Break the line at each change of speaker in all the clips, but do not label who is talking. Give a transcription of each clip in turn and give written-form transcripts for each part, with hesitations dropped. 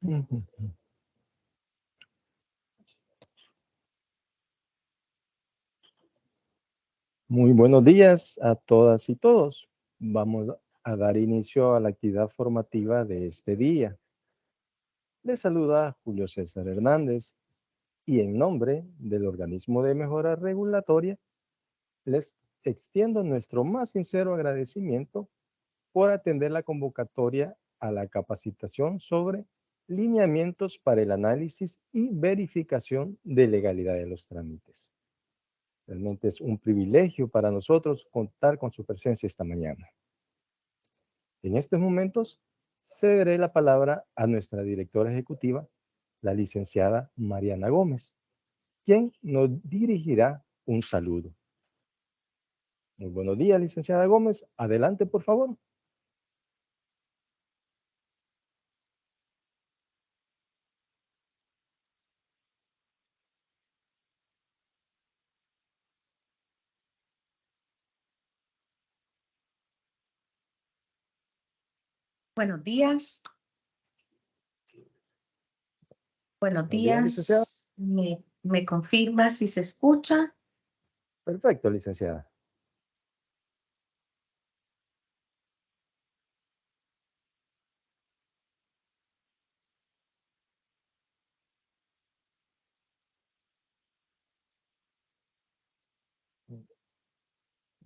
Ujú. Muy buenos días a todas y todos. Vamos a dar inicio a la actividad formativa de este día. Les saluda Julio César Hernández y en nombre del Organismo de Mejora Regulatoria les extiendo nuestro más sincero agradecimiento por atender la convocatoria a la capacitación sobre lineamientos para el análisis y verificación de legalidad de los trámites. Realmente es un privilegio para nosotros contar con su presencia esta mañana. En estos momentos, cederé la palabra a nuestra directora ejecutiva, la licenciada Mariana Gómez, quien nos dirigirá un saludo. Muy buenos días, licenciada Gómez. Adelante, por favor.
Buenos días. Buenos
días, licenciada.
días. ¿Me confirma si se escucha?
Perfecto, licenciada.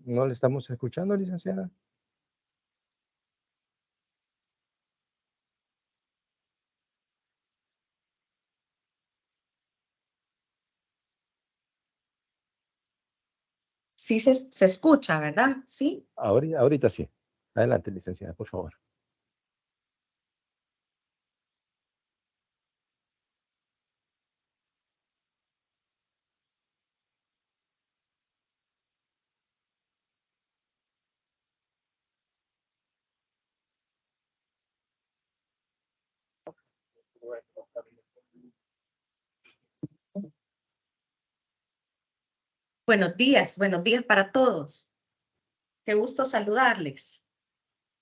¿No le estamos escuchando, licenciada?
Sí se escucha, ¿verdad? Sí.
Ahorita sí. Adelante, licenciada, por favor.
Buenos días para todos. Qué gusto saludarles.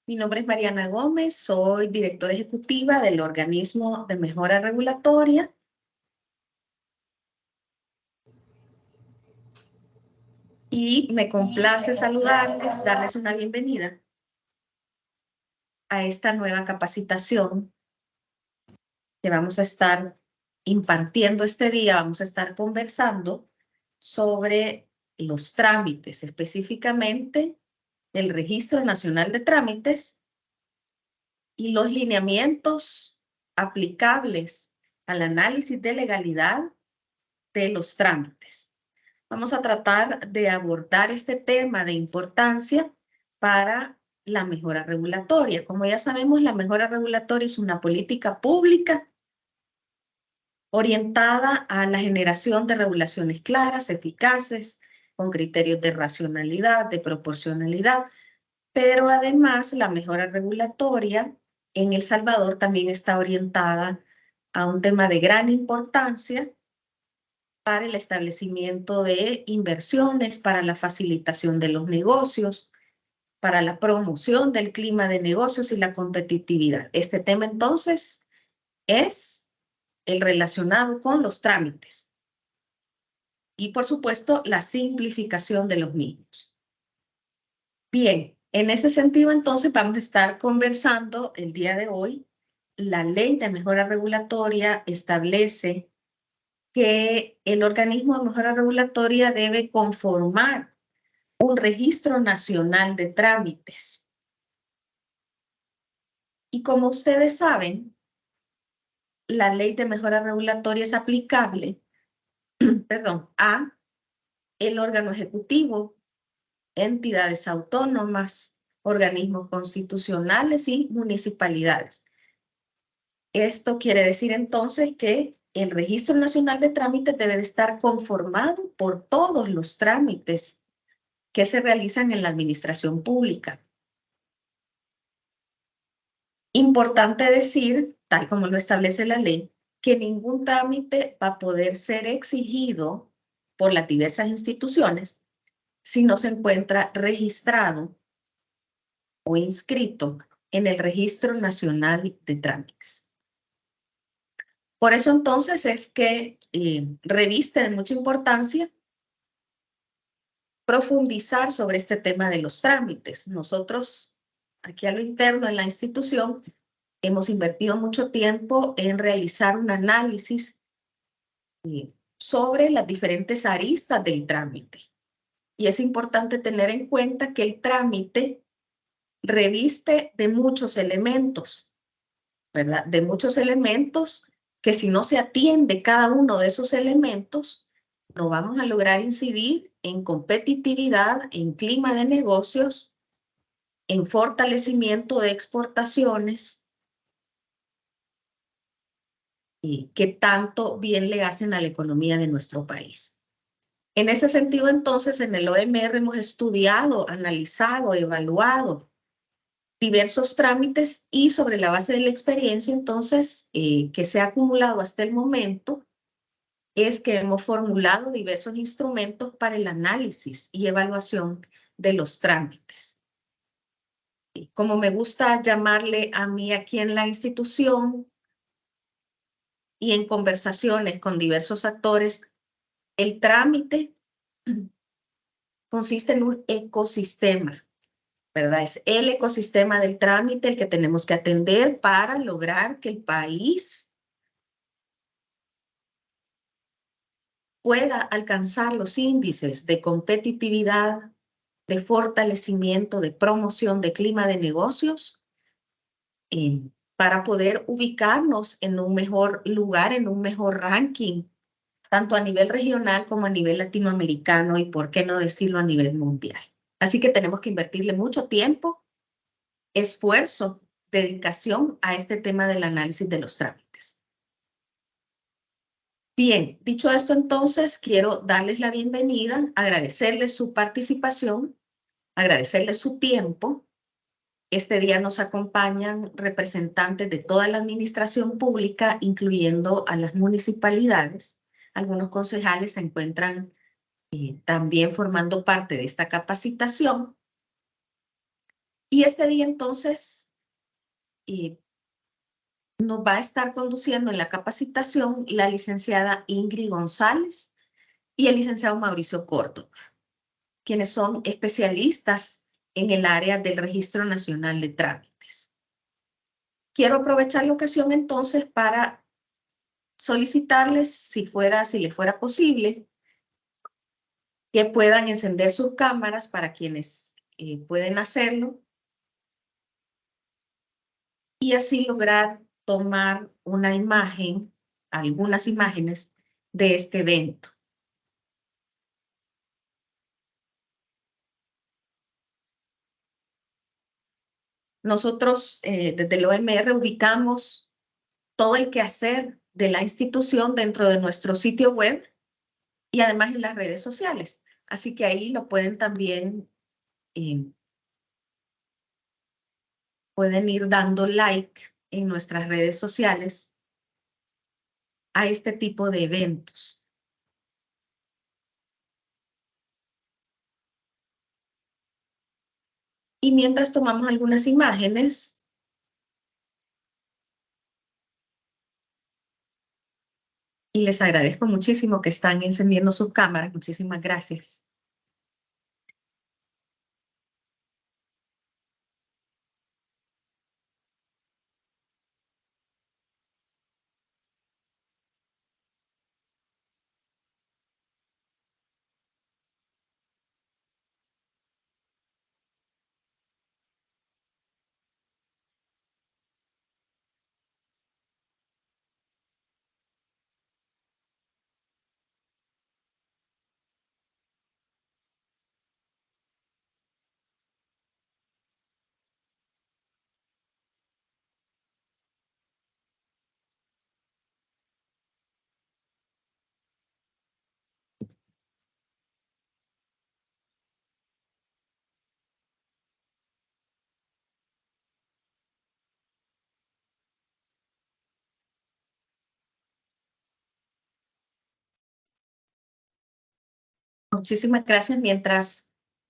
Mi nombre es Mariana Gómez, soy directora ejecutiva del Organismo de Mejora Regulatoria. Y me complace saludarles, darles una bienvenida a esta nueva capacitación que vamos a estar impartiendo este día. Vamos a estar conversando sobre los trámites, específicamente el Registro Nacional de Trámites y los lineamientos aplicables al análisis de legalidad de los trámites. Vamos a tratar de abordar este tema de importancia para la mejora regulatoria. Como ya sabemos, la mejora regulatoria es una política pública orientada a la generación de regulaciones claras, eficaces, con criterios de racionalidad, de proporcionalidad, pero además la mejora regulatoria en El Salvador también está orientada a un tema de gran importancia para el establecimiento de inversiones, para la facilitación de los negocios, para la promoción del clima de negocios y la competitividad. Este tema entonces es el relacionado con los trámites y por supuesto la simplificación de los mismos. Bien, en ese sentido entonces vamos a estar conversando el día de hoy. La Ley de Mejora Regulatoria establece que el organismo de mejora regulatoria debe conformar un registro nacional de trámites. Y como ustedes saben, la Ley de Mejora Regulatoria es aplicable, perdón, a el órgano ejecutivo, entidades autónomas, organismos constitucionales y municipalidades. Esto quiere decir entonces que el Registro Nacional de Trámites debe de estar conformado por todos los trámites que se realizan en la administración pública. Importante decir, tal como lo establece la ley, que ningún trámite va a poder ser exigido por las diversas instituciones si no se encuentra registrado o inscrito en el Registro Nacional de Trámites. Por eso entonces es que reviste de mucha importancia profundizar sobre este tema de los trámites. Nosotros, aquí a lo interno en la institución, hemos invertido mucho tiempo en realizar un análisis sobre las diferentes aristas del trámite. Y es importante tener en cuenta que el trámite reviste de muchos elementos, ¿verdad? De muchos elementos que si no se atiende cada uno de esos elementos, no vamos a lograr incidir en competitividad, en clima de negocios, en fortalecimiento de exportaciones y que tanto bien le hacen a la economía de nuestro país. En ese sentido, entonces, en el OMR hemos estudiado, analizado, evaluado diversos trámites y sobre la base de la experiencia, entonces, que se ha acumulado hasta el momento, es que hemos formulado diversos instrumentos para el análisis y evaluación de los trámites. Como me gusta llamarle a mí aquí en la institución y en conversaciones con diversos actores, el trámite consiste en un ecosistema, ¿verdad? Es el ecosistema del trámite el que tenemos que atender para lograr que el país pueda alcanzar los índices de competitividad, de fortalecimiento, de promoción, de clima de negocios, para poder ubicarnos en un mejor lugar, en un mejor ranking, tanto a nivel regional como a nivel latinoamericano y, por qué no decirlo, a nivel mundial. Así que tenemos que invertirle mucho tiempo, esfuerzo, dedicación a este tema del análisis de los trámites. Bien, dicho esto, entonces, quiero darles la bienvenida, agradecerles su participación, agradecerles su tiempo. Este día nos acompañan representantes de toda la administración pública, incluyendo a las municipalidades. Algunos concejales se encuentran también formando parte de esta capacitación. Y este día, entonces, nos va a estar conduciendo en la capacitación la licenciada Ingrid González y el licenciado Mauricio Córdoba, quienes son especialistas en el área del Registro Nacional de Trámites. Quiero aprovechar la ocasión entonces para solicitarles, si les fuera posible, que puedan encender sus cámaras para quienes pueden hacerlo y así lograr tomar una imagen, algunas imágenes de este evento. Nosotros desde el OMR ubicamos todo el quehacer de la institución dentro de nuestro sitio web y además en las redes sociales. Así que ahí lo pueden también, pueden ir dando like en nuestras redes sociales a este tipo de eventos. Y mientras tomamos algunas imágenes, y les agradezco muchísimo que están encendiendo sus cámaras. Muchísimas gracias. Muchísimas gracias.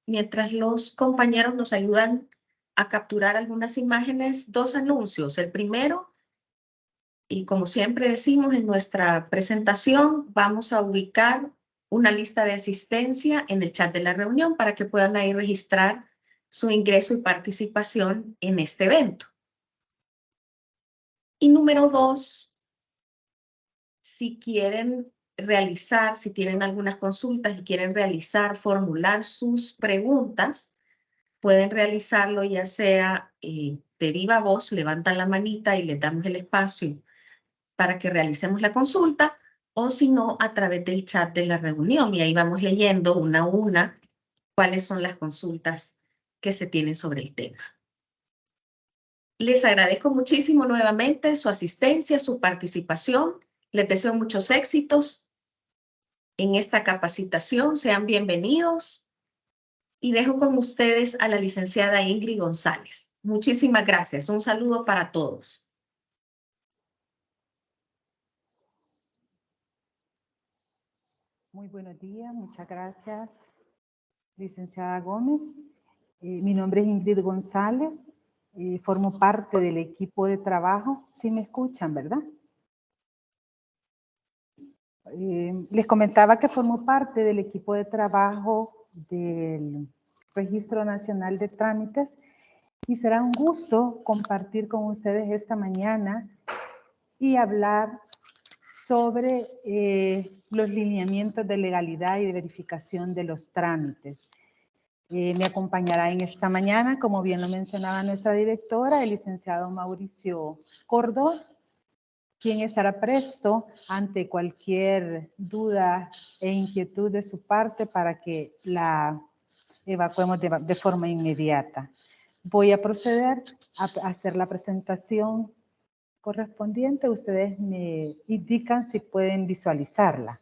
Mientras los compañeros nos ayudan a capturar algunas imágenes, dos anuncios. El primero Y como siempre decimos en nuestra presentación, vamos a ubicar una lista de asistencia en el chat de la reunión para que puedan ahí registrar su ingreso y participación en este evento. Y número 2, si quieren realizar, si tienen algunas consultas y quieren formular sus preguntas, pueden realizarlo ya sea de viva voz, levantan la manita y les damos el espacio para que realicemos la consulta, o si no, a través del chat de la reunión. Y ahí vamos leyendo una a una cuáles son las consultas que se tienen sobre el tema. Les agradezco muchísimo nuevamente su asistencia, su participación. Les deseo muchos éxitos en esta capacitación. Sean bienvenidos. Y dejo con ustedes a la licenciada Ingrid González. Muchísimas gracias. Un saludo para todos.
Muy buenos días, muchas gracias, licenciada Gómez. Mi nombre es Ingrid González, formo parte del equipo de trabajo. ¿Sí me escuchan, verdad? Les comentaba que formo parte del equipo de trabajo del Registro Nacional de Trámites y será un gusto compartir con ustedes esta mañana y hablar sobre los lineamientos de legalidad y de verificación de los trámites. Me acompañará en esta mañana, como bien lo mencionaba nuestra directora, el licenciado Mauricio Cordón, quien estará presto ante cualquier duda e inquietud de su parte para que la evacuemos de forma inmediata. Voy a proceder a hacer la presentación correspondiente. Ustedes me indican si pueden visualizarla.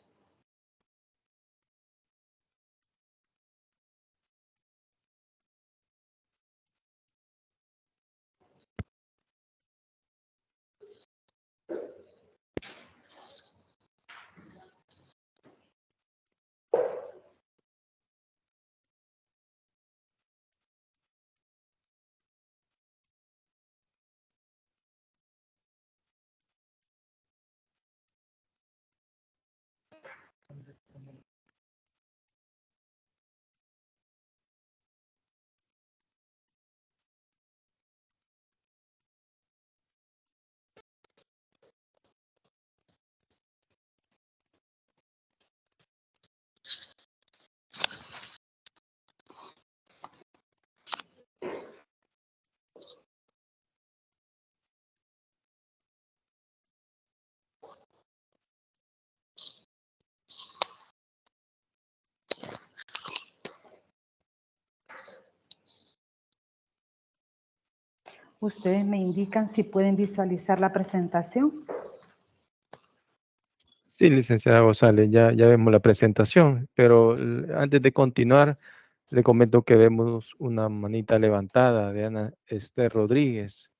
Ustedes me indican si pueden visualizar la presentación.
Sí, licenciada González, ya vemos la presentación, pero antes de continuar, le comento que vemos una manita levantada de Ana Esther Rodríguez.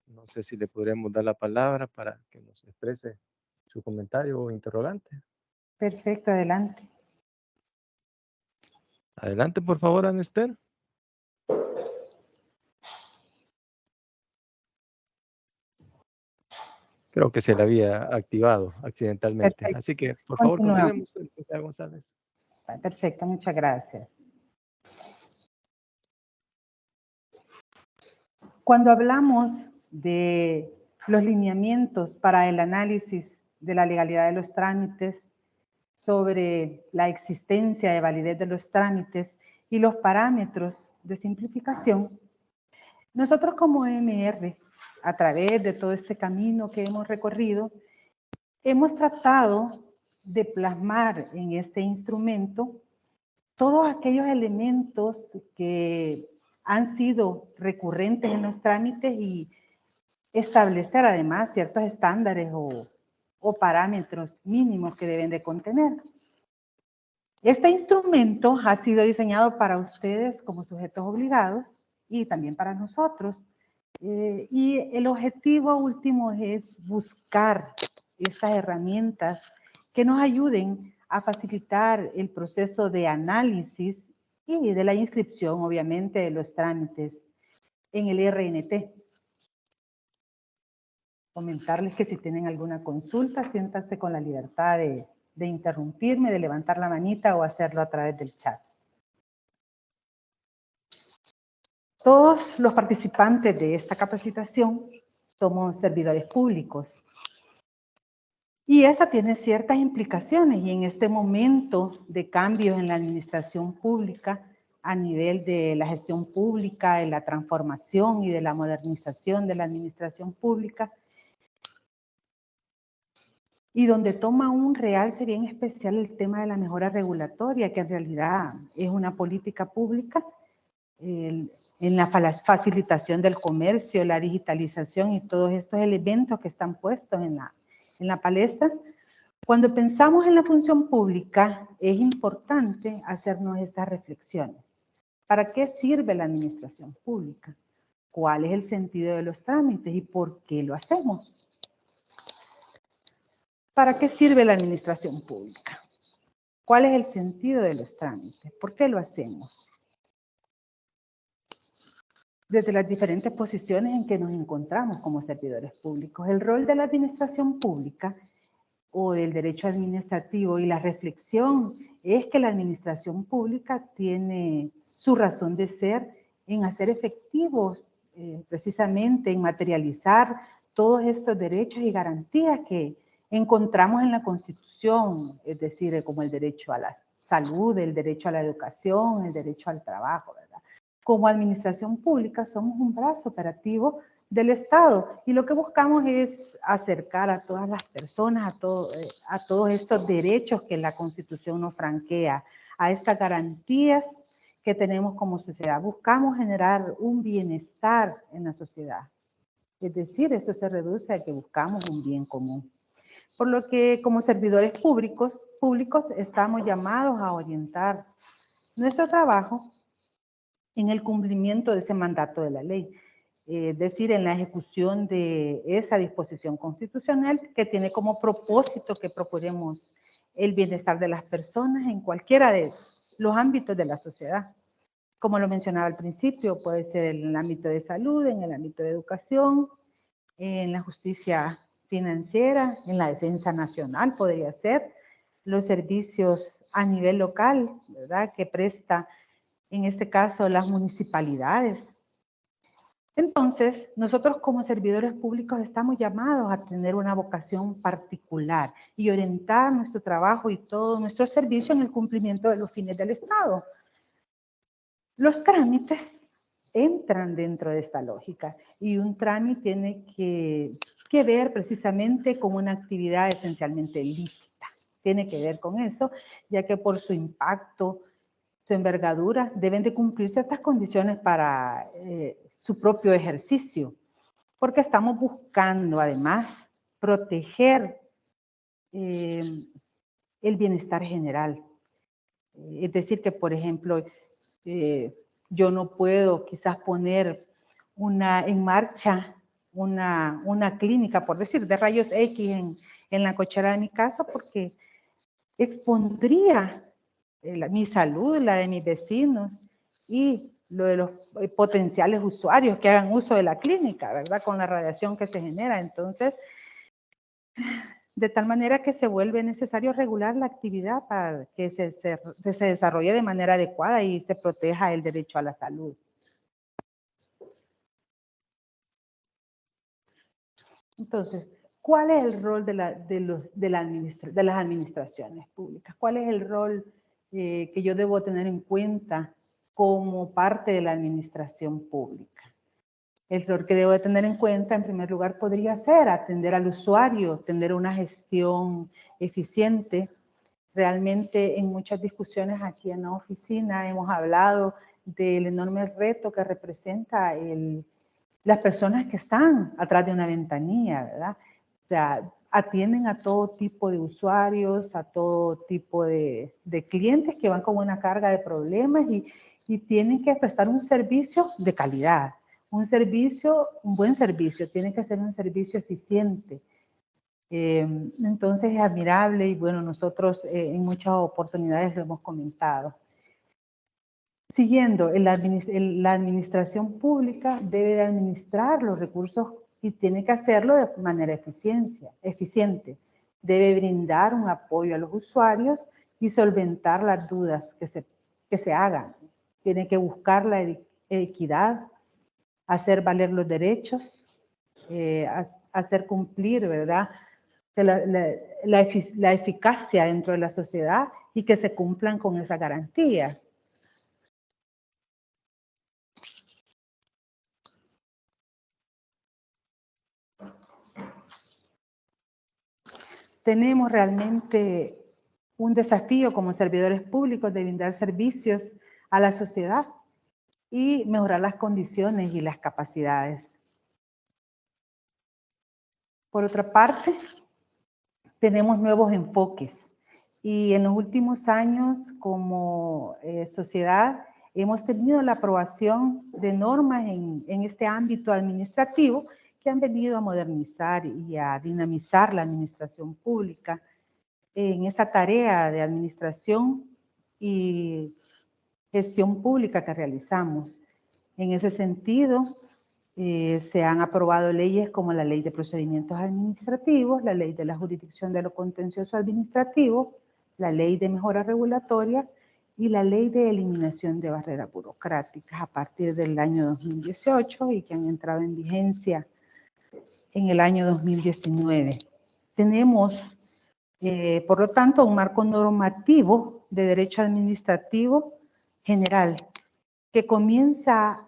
No sé si le podríamos dar la palabra para que nos exprese su comentario o interrogante.
Perfecto, adelante.
Adelante, por favor, Ana Esther. Creo que se la había activado accidentalmente.
Perfecto.
Así que, por favor,
Continuamos.
continuemos, licenciada González.
Perfecto, muchas gracias. Cuando hablamos de los lineamientos para el análisis de la legalidad de los trámites, sobre la existencia de validez de los trámites y los parámetros de simplificación, nosotros como EMR, a través de todo este camino que hemos recorrido, hemos tratado de plasmar en este instrumento todos aquellos elementos que han sido recurrentes en los trámites y establecer además ciertos estándares o parámetros mínimos que deben de contener. Este instrumento ha sido diseñado para ustedes como sujetos obligados y también para nosotros. Y el objetivo último es buscar estas herramientas que nos ayuden a facilitar el proceso de análisis y de la inscripción, obviamente, de los trámites en el RNT. comentarles que si tienen alguna consulta, siéntanse con la libertad de interrumpirme, de levantar la manita o hacerlo a través del chat. Todos los participantes de esta capacitación somos servidores públicos. Y esta tiene ciertas implicaciones y en este momento de cambios en la administración pública, a nivel de la gestión pública, de la transformación y de la modernización de la administración pública, y donde toma un realce bien especial el tema de la mejora regulatoria, que en realidad es una política pública en la facilitación del comercio, la digitalización y todos estos elementos que están puestos en la palestra. Cuando pensamos en la función pública, es importante hacernos estas reflexiones. ¿Para qué sirve la administración pública? ¿Cuál es el sentido de los trámites y por qué lo hacemos? ¿Para qué sirve la administración pública? ¿Cuál es el sentido de los trámites? ¿Por qué lo hacemos? Desde las diferentes posiciones en que nos encontramos como servidores públicos, el rol de la administración pública o del derecho administrativo y la reflexión es que la administración pública tiene su razón de ser en hacer efectivos, precisamente en materializar todos estos derechos y garantías que encontramos en la Constitución, es decir, como el derecho a la salud, el derecho a la educación, el derecho al trabajo, ¿verdad? Como administración pública somos un brazo operativo del Estado y lo que buscamos es acercar a todas las personas a todos estos derechos que la Constitución nos franquea, a estas garantías que tenemos como sociedad. Buscamos generar un bienestar en la sociedad. Es decir, eso se reduce a que buscamos un bien común. Por lo que como servidores públicos estamos llamados a orientar nuestro trabajo en el cumplimiento de ese mandato de la ley. Es decir, en la ejecución de esa disposición constitucional que tiene como propósito que procuremos el bienestar de las personas en cualquiera de los ámbitos de la sociedad. Como lo mencionaba al principio, puede ser en el ámbito de salud, en el ámbito de educación, en la justicia financiera, en la defensa nacional podría ser, los servicios a nivel local, ¿verdad? Que presta, en este caso, las municipalidades. Entonces, nosotros como servidores públicos estamos llamados a tener una vocación particular y orientar nuestro trabajo y todo nuestro servicio en el cumplimiento de los fines del Estado. Los trámites entran dentro de esta lógica y un trámite tiene que ver precisamente con una actividad esencialmente lícita. Tiene que ver con eso, ya que por su impacto, su envergadura, deben de cumplir ciertas condiciones para su propio ejercicio, porque estamos buscando además proteger el bienestar general. Es decir, que por ejemplo, yo no puedo quizás poner en marcha una clínica, por decir, de rayos X en la cochera de mi casa porque expondría mi salud, la de mis vecinos y lo de los potenciales usuarios que hagan uso de la clínica, ¿verdad? Con la radiación que se genera. Entonces, de tal manera que se vuelve necesario regular la actividad para que se desarrolle de manera adecuada y se proteja el derecho a la salud. Entonces, ¿cuál es el rol de las administraciones públicas? ¿Cuál es el rol que yo debo tener en cuenta como parte de la administración pública? El rol que debo de tener en cuenta, en primer lugar, podría ser atender al usuario, tener una gestión eficiente. Realmente en muchas discusiones aquí en la oficina hemos hablado del enorme reto que representa las personas que están atrás de una ventanilla, ¿verdad? O sea, atienden a todo tipo de usuarios, a todo tipo de clientes que van con una carga de problemas y tienen que prestar un servicio de calidad. Un buen servicio, tiene que ser un servicio eficiente. Entonces es admirable y bueno, nosotros en muchas oportunidades lo hemos comentado. Siguiendo, la administración pública debe de administrar los recursos y tiene que hacerlo de manera eficiente. Debe brindar un apoyo a los usuarios y solventar las dudas que se hagan. Tiene que buscar la equidad, hacer valer los derechos, hacer cumplir, ¿verdad?, la eficacia dentro de la sociedad y que se cumplan con esas garantías. Tenemos realmente un desafío como servidores públicos de brindar servicios a la sociedad y mejorar las condiciones y las capacidades. Por otra parte, tenemos nuevos enfoques y en los últimos años como sociedad hemos tenido la aprobación de normas en este ámbito administrativo que han venido a modernizar y a dinamizar la administración pública en esta tarea de administración y gestión pública que realizamos. En ese sentido, se han aprobado leyes como la Ley de Procedimientos Administrativos, la Ley de la Jurisdicción de lo Contencioso Administrativo, la Ley de Mejora Regulatoria y la Ley de Eliminación de Barreras Burocráticas a partir del año 2018 y que han entrado en vigencia en el año 2019. Tenemos, por lo tanto, un marco normativo de derecho administrativo general que comienza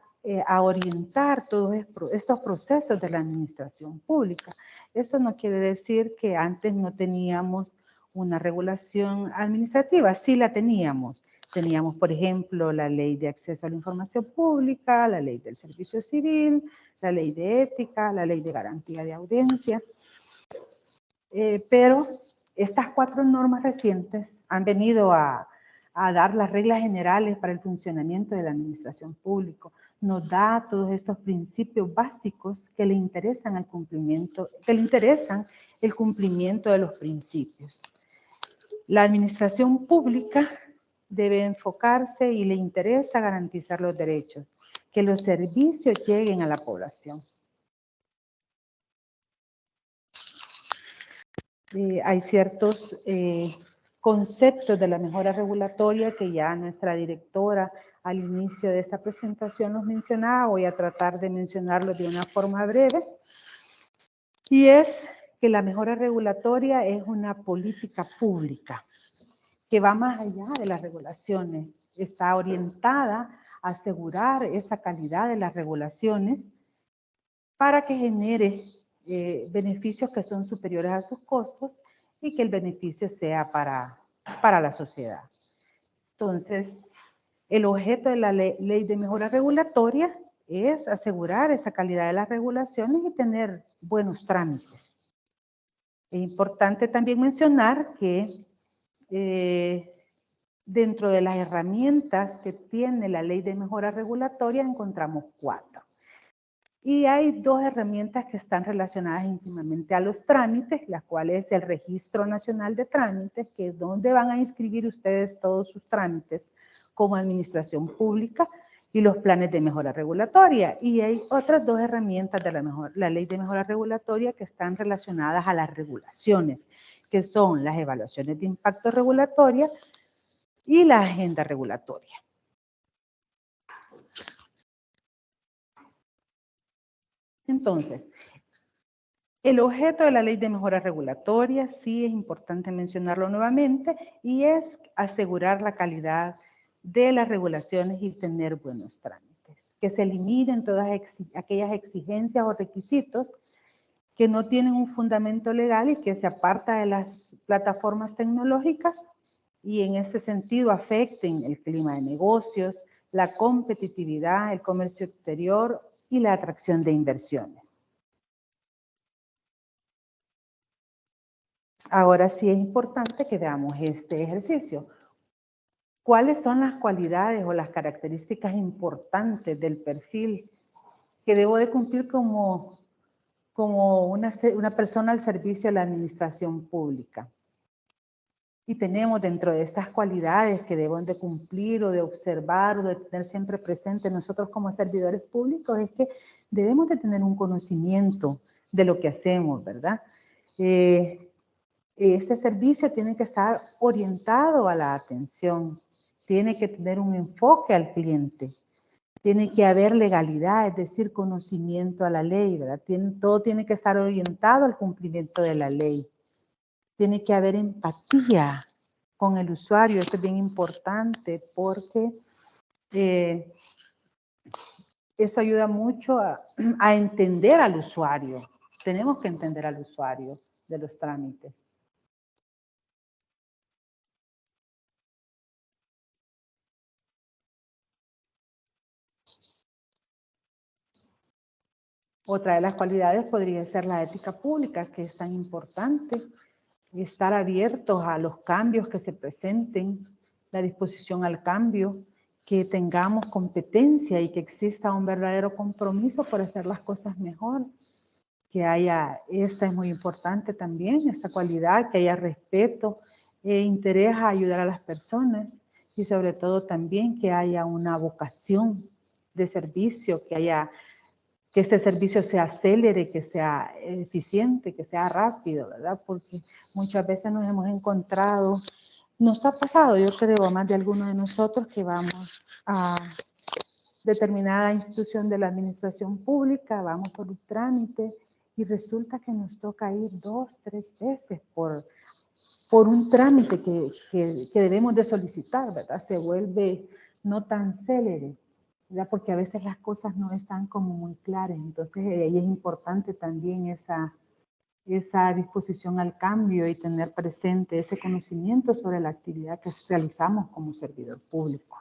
a orientar todos estos procesos de la administración pública. Esto no quiere decir que antes no teníamos una regulación administrativa, sí la teníamos. Teníamos, por ejemplo, la Ley de Acceso a la Información Pública, la Ley del Servicio Civil, la Ley de Ética, la Ley de Garantía de Audiencia. Pero estas 4 normas recientes han venido a dar las reglas generales para el funcionamiento de la administración pública. Nos da todos estos principios básicos que le interesan el cumplimiento de los principios. La administración pública debe enfocarse y le interesa garantizar los derechos, que los servicios lleguen a la población. Hay ciertos conceptos de la mejora regulatoria que ya nuestra directora al inicio de esta presentación nos mencionaba. Voy a tratar de mencionarlos de una forma breve. Y es que la mejora regulatoria es una política pública que va más allá de las regulaciones. Está orientada a asegurar esa calidad de las regulaciones para que genere beneficios que son superiores a sus costos y que el beneficio sea para la sociedad. Entonces, el objeto de la ley de mejora regulatoria es asegurar esa calidad de las regulaciones y tener buenos trámites. Es importante también mencionar que dentro de las herramientas que tiene la ley de mejora regulatoria encontramos 4. Y hay 2 herramientas que están relacionadas íntimamente a los trámites, las cuales es el Registro Nacional de Trámites, que es donde van a inscribir ustedes todos sus trámites como administración pública, y los planes de mejora regulatoria. Y hay otras 2 herramientas de la ley de mejora regulatoria que están relacionadas a las regulaciones, que son las evaluaciones de impacto regulatoria y la agenda regulatoria. Entonces, el objeto de la ley de mejora regulatoria, sí es importante mencionarlo nuevamente, y es asegurar la calidad de las regulaciones y tener buenos trámites. Que se eliminen todas aquellas exigencias o requisitos que no tienen un fundamento legal y que se aparta de las plataformas tecnológicas y en este sentido afecten el clima de negocios, la competitividad, el comercio exterior y la atracción de inversiones. Ahora sí es importante que veamos este ejercicio. ¿Cuáles son las cualidades o las características importantes del perfil que debo de cumplir como una persona al servicio de la administración pública? Y tenemos dentro de estas cualidades que debemos de cumplir o de observar o de tener siempre presente nosotros como servidores públicos, es que debemos de tener un conocimiento de lo que hacemos, ¿verdad? Este servicio tiene que estar orientado a la atención, tiene que tener un enfoque al cliente, tiene que haber legalidad, es decir, conocimiento a la ley, ¿verdad? Todo tiene que estar orientado al cumplimiento de la ley. Tiene que haber empatía con el usuario, esto es bien importante porque eso ayuda mucho a entender al usuario. Tenemos que entender al usuario de los trámites. Otra de las cualidades podría ser la ética pública, que es tan importante. Estar abiertos a los cambios que se presenten, la disposición al cambio, que tengamos competencia y que exista un verdadero compromiso por hacer las cosas mejor. Que haya, esta es muy importante también, esta cualidad, que haya respeto e interés a ayudar a las personas y sobre todo también que haya una vocación de servicio, que este servicio sea célere, que sea eficiente, que sea rápido, ¿verdad? Porque muchas veces nos hemos encontrado, nos ha pasado, yo creo, a más de algunos de nosotros que vamos a determinada institución de la administración pública, vamos por un trámite y resulta que nos toca ir 2, 3 veces por un trámite que debemos de solicitar, ¿verdad? Se vuelve no tan célere, ¿verdad? Porque a veces las cosas no están como muy claras. Entonces, ahí es importante también esa disposición al cambio y tener presente ese conocimiento sobre la actividad que realizamos como servidor público.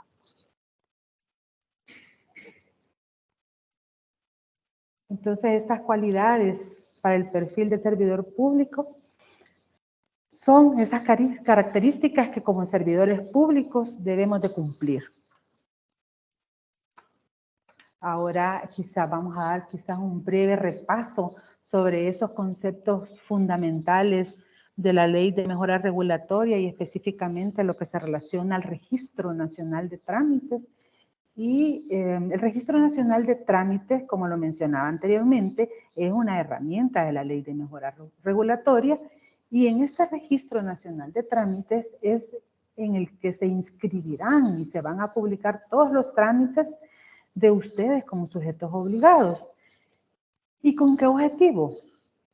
Entonces, estas cualidades para el perfil del servidor público son esas características que como servidores públicos debemos de cumplir. Ahora vamos a dar un breve repaso sobre esos conceptos fundamentales de la Ley de Mejora Regulatoria y específicamente lo que se relaciona al Registro Nacional de Trámites. Y el Registro Nacional de Trámites, como lo mencionaba anteriormente, es una herramienta de la Ley de Mejora Regulatoria y en este Registro Nacional de Trámites es en el que se inscribirán y se van a publicar todos los trámites de ustedes como sujetos obligados. ¿Y con qué objetivo?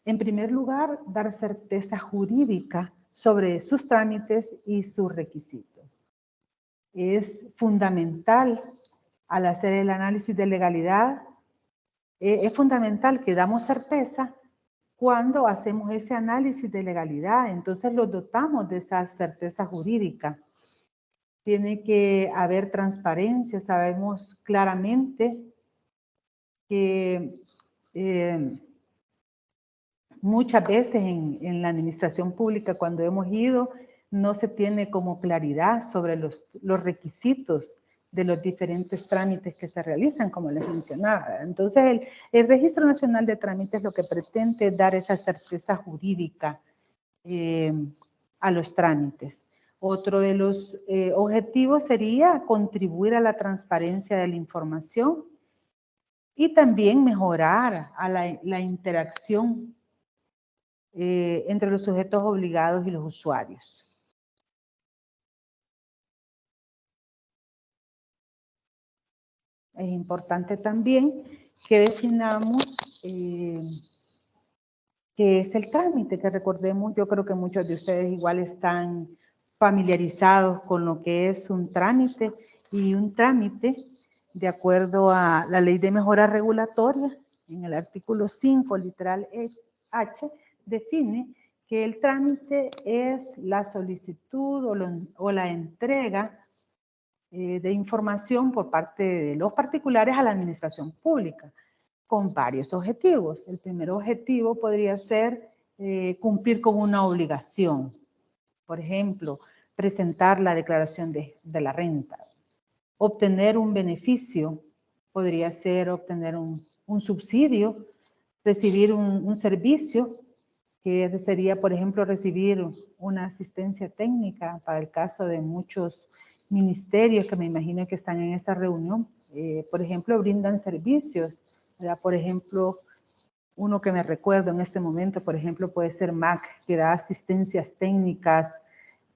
En primer lugar, dar certeza jurídica sobre sus trámites y sus requisitos. Es fundamental al hacer el análisis de legalidad, es fundamental que damos certeza cuando hacemos ese análisis de legalidad. Entonces lo dotamos de esa certeza jurídica. Tiene que haber transparencia, sabemos claramente que muchas veces en la administración pública cuando hemos ido no se tiene como claridad sobre los requisitos de los diferentes trámites que se realizan, como les mencionaba. Entonces, el Registro Nacional de Trámites lo que pretende es dar esa certeza jurídica a los trámites. Otro de los objetivos sería contribuir a la transparencia de la información y también mejorar a la interacción entre los sujetos obligados y los usuarios. Es importante también que definamos qué es el trámite, que recordemos, yo creo que muchos de ustedes igual están familiarizados con lo que es un trámite, y un trámite, de acuerdo a la Ley de Mejora Regulatoria, en el artículo 5, literal H, define que el trámite es la solicitud o la entrega de información por parte de los particulares a la administración pública, con varios objetivos. El primer objetivo podría ser cumplir con una obligación. Por ejemplo, presentar la declaración de la renta. Obtener un beneficio, podría ser obtener un subsidio, recibir un servicio que sería, por ejemplo, recibir una asistencia técnica para el caso de muchos ministerios que me imagino que están en esta reunión. Por ejemplo, brindan servicios, ¿verdad? Por ejemplo, uno que me recuerdo en este momento, por ejemplo, puede ser MAC, que da asistencias técnicas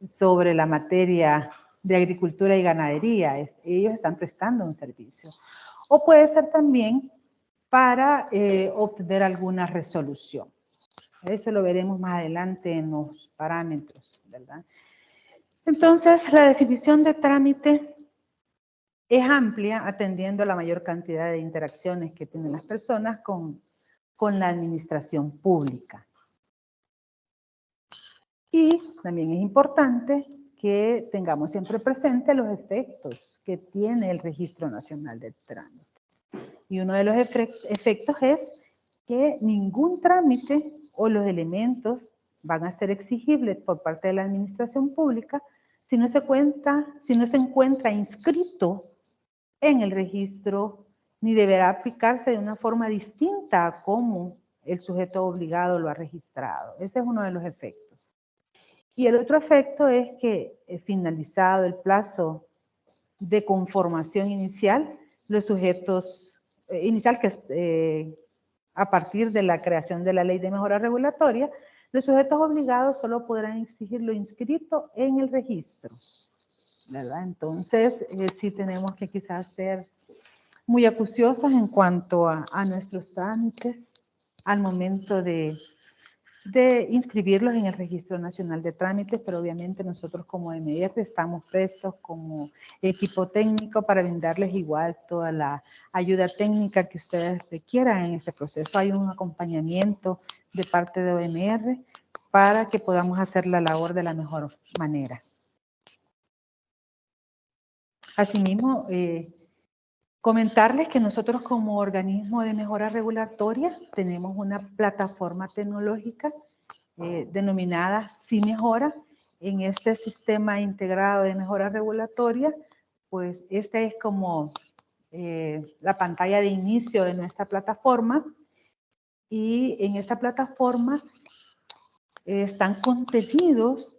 sobre la materia de agricultura y ganadería. Ellos están prestando un servicio. O puede ser también para obtener alguna resolución. Eso lo veremos más adelante en los parámetros, ¿verdad? Entonces, la definición de trámite es amplia, atendiendo a la mayor cantidad de interacciones que tienen las personas con la administración pública. Y también es importante que tengamos siempre presente los efectos que tiene el Registro Nacional de Trámite. Y uno de los efectos es que ningún trámite o los elementos van a ser exigibles por parte de la administración pública si no se encuentra inscrito en el registro, ni deberá aplicarse de una forma distinta a cómo el sujeto obligado lo ha registrado. Ese es uno de los efectos. Y el otro efecto es que, finalizado el plazo de conformación inicial, los sujetos, a partir de la creación de la Ley de Mejora Regulatoria, los sujetos obligados solo podrán exigir lo inscrito en el registro, ¿verdad? Entonces, sí tenemos que quizás ser muy acuciosos en cuanto a nuestros trámites al momento de inscribirlos en el Registro Nacional de Trámites, pero obviamente nosotros como MR estamos prestos como equipo técnico para brindarles igual toda la ayuda técnica que ustedes requieran en este proceso. Hay un acompañamiento de parte de OMR para que podamos hacer la labor de la mejor manera. Asimismo, comentarles que nosotros como organismo de mejora regulatoria tenemos una plataforma tecnológica denominada SIMejora. En este sistema integrado de mejora regulatoria, pues esta es como la pantalla de inicio de nuestra plataforma, y en esta plataforma están contenidos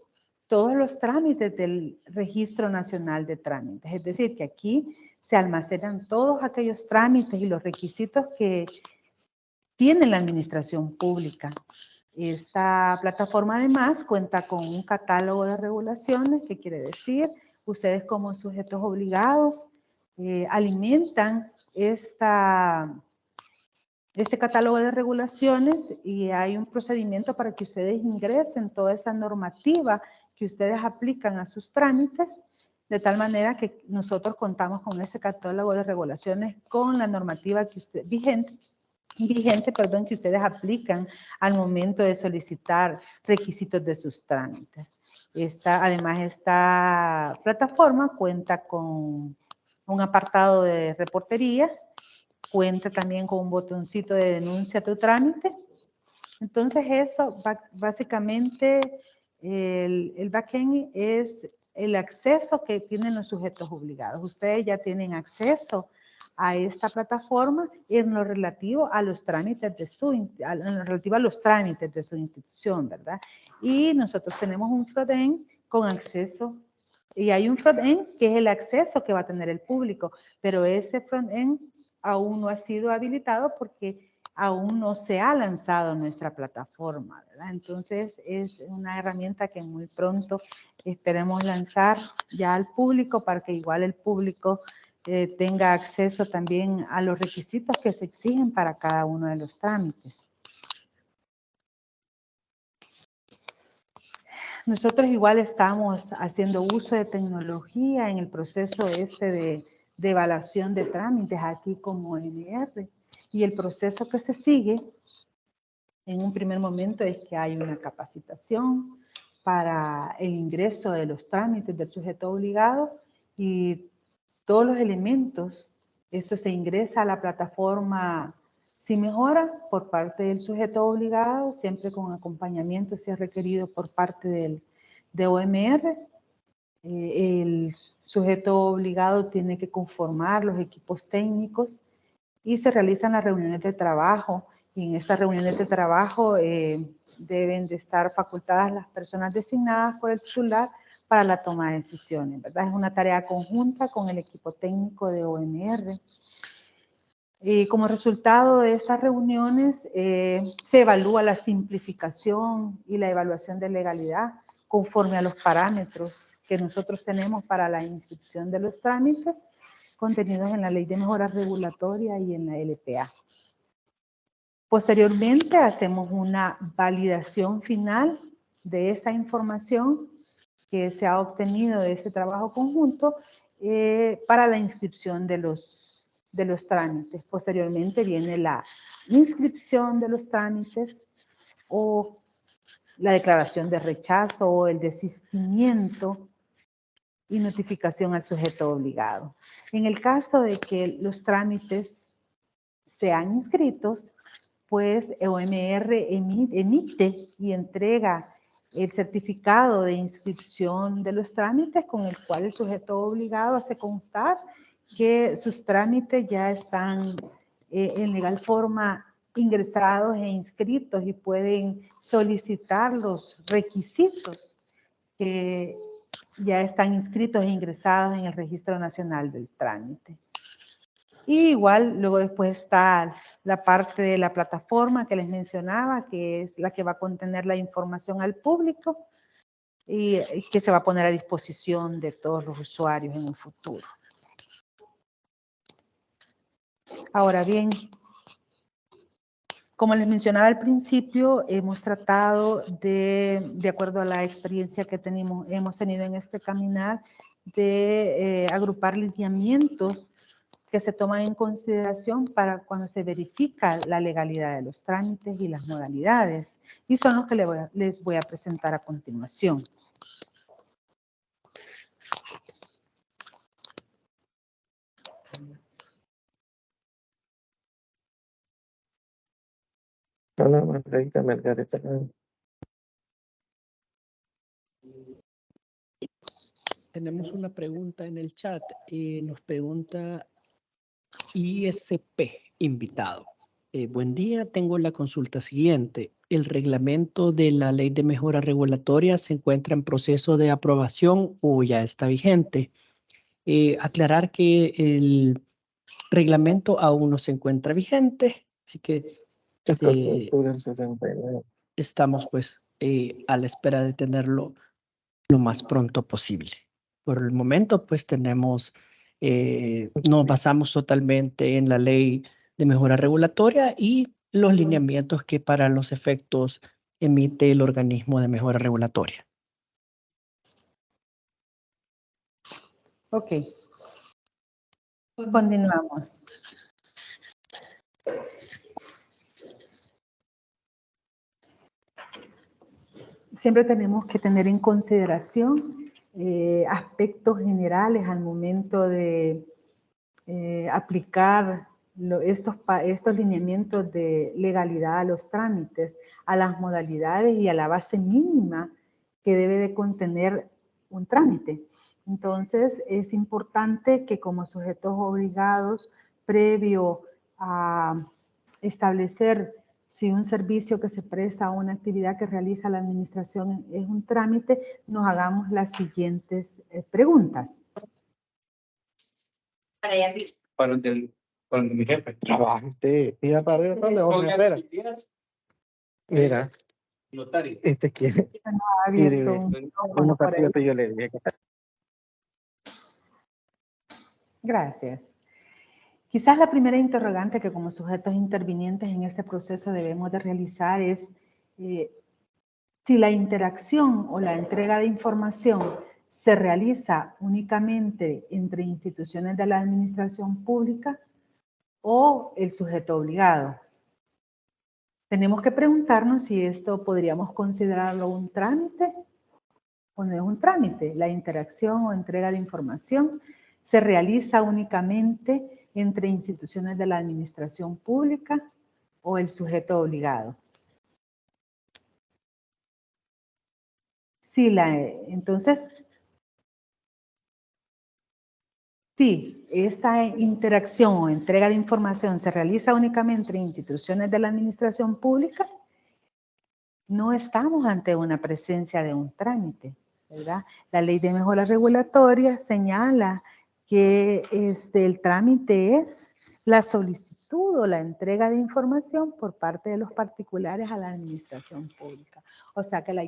todos los trámites del Registro Nacional de Trámites. Es decir, que aquí se almacenan todos aquellos trámites y los requisitos que tiene la administración pública. Esta plataforma además cuenta con un catálogo de regulaciones, que quiere decir, ustedes como sujetos obligados alimentan este catálogo de regulaciones, y hay un procedimiento para que ustedes ingresen toda esa normativa que ustedes aplican a sus trámites, de tal manera que nosotros contamos con este catálogo de regulaciones con la normativa que vigente, que ustedes aplican al momento de solicitar requisitos de sus trámites. Además, esta plataforma cuenta con un apartado de reportería, cuenta también con un botoncito de denuncia tu trámite. Entonces, eso básicamente, el backend es el acceso que tienen los sujetos obligados. Ustedes ya tienen acceso a esta plataforma en lo relativo a los trámites de su institución, ¿verdad? Y nosotros tenemos un frontend con acceso, y hay un frontend que es el acceso que va a tener el público, pero ese frontend aún no ha sido habilitado porque aún no se ha lanzado nuestra plataforma, ¿verdad? Entonces, es una herramienta que muy pronto esperemos lanzar ya al público, para que igual el público tenga acceso también a los requisitos que se exigen para cada uno de los trámites. Nosotros igual estamos haciendo uso de tecnología en el proceso de evaluación de trámites aquí como MR, y el proceso que se sigue en un primer momento es que hay una capacitación para el ingreso de los trámites del sujeto obligado, y todos los elementos, eso se ingresa a la plataforma SIMejora por parte del sujeto obligado, siempre con acompañamiento si es requerido por parte de OMR. El sujeto obligado tiene que conformar los equipos técnicos y se realizan las reuniones de trabajo. Y en estas reuniones de trabajo deben de estar facultadas las personas designadas por el titular para la toma de decisiones, ¿verdad? Es una tarea conjunta con el equipo técnico de OMR. Y como resultado de estas reuniones se evalúa la simplificación y la evaluación de legalidad conforme a los parámetros que nosotros tenemos para la inscripción de los trámites contenidos en la Ley de Mejora Regulatoria y en la LPA. Posteriormente hacemos una validación final de esta información que se ha obtenido de este trabajo conjunto para la inscripción de los trámites. Posteriormente viene la inscripción de los trámites o la declaración de rechazo o el desistimiento y notificación al sujeto obligado. En el caso de que los trámites sean inscritos, pues OMR emite y entrega el certificado de inscripción de los trámites con el cual el sujeto obligado hace constar que sus trámites ya están en legal forma ingresados e inscritos y pueden solicitar los requisitos que ya están inscritos e ingresados en el Registro Nacional del Trámite. Y igual, luego después está la parte de la plataforma que les mencionaba, que es la que va a contener la información al público y que se va a poner a disposición de todos los usuarios en un futuro. Ahora bien, como les mencionaba al principio, hemos tratado de acuerdo a la experiencia que hemos tenido en este caminar, de agrupar lineamientos que se toman en consideración para cuando se verifica la legalidad de los trámites y las modalidades. Y son los que les voy a presentar a continuación.
Hola, Margarita Margarita.
Tenemos una pregunta en el chat. Nos pregunta ISP, invitado. Buen día, tengo la consulta siguiente. El reglamento de la Ley de Mejora Regulatoria se encuentra en proceso de aprobación o ya está vigente. Aclarar que el reglamento aún no se encuentra vigente, así que estamos pues a la espera de tenerlo lo más pronto posible. Por el momento pues tenemos, nos basamos totalmente en la Ley de Mejora Regulatoria y los lineamientos que para los efectos emite el organismo de mejora regulatoria.
Ok. Continuamos. Siempre tenemos que tener en consideración aspectos generales al momento de aplicar estos lineamientos de legalidad a los trámites, a las modalidades y a la base mínima que debe de contener un trámite. Entonces, es importante que como sujetos obligados, previo a establecer si un servicio que se presta o una actividad que realiza la administración es un trámite, nos hagamos las siguientes preguntas.
Para el de mi jefe. Trabajaste. Tira para arriba, ¿dónde vamos a esperar? Mira. Notario. Este quiere.
No ha abierto
Unos partidos que yo le dije.
Gracias. Quizás la primera interrogante que como sujetos intervinientes en este proceso debemos de realizar es si la interacción o la entrega de información se realiza únicamente entre instituciones de la administración pública o el sujeto obligado. Tenemos que preguntarnos si esto podríamos considerarlo un trámite o no es un trámite. La interacción o entrega de información se realiza únicamente entre instituciones de la administración pública o el sujeto obligado. Entonces, si esta interacción o entrega de información se realiza únicamente entre instituciones de la administración pública, no estamos ante una presencia de un trámite, ¿verdad? La ley de mejora regulatoria señala que el trámite es la solicitud o la entrega de información por parte de los particulares a la administración pública. O sea que la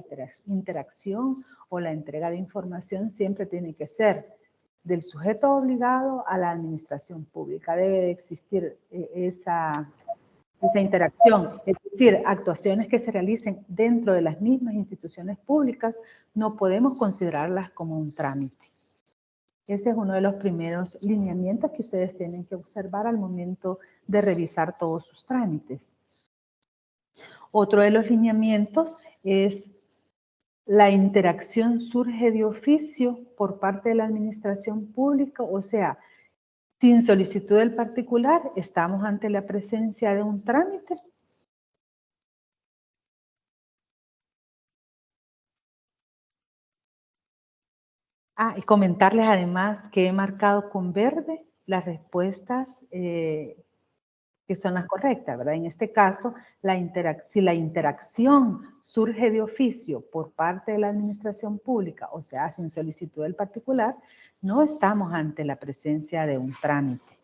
interacción o la entrega de información siempre tiene que ser del sujeto obligado a la administración pública. Debe de existir esa interacción, es decir, actuaciones que se realicen dentro de las mismas instituciones públicas, no podemos considerarlas como un trámite. Ese es uno de los primeros lineamientos que ustedes tienen que observar al momento de revisar todos sus trámites. Otro de los lineamientos es la interacción surge de oficio por parte de la administración pública, o sea, sin solicitud del particular, estamos ante la presencia de un trámite. Y comentarles además que he marcado con verde las respuestas que son las correctas, ¿verdad? En este caso, si la interacción surge de oficio por parte de la administración pública, o sea, sin solicitud del particular, no estamos ante la presencia de un trámite.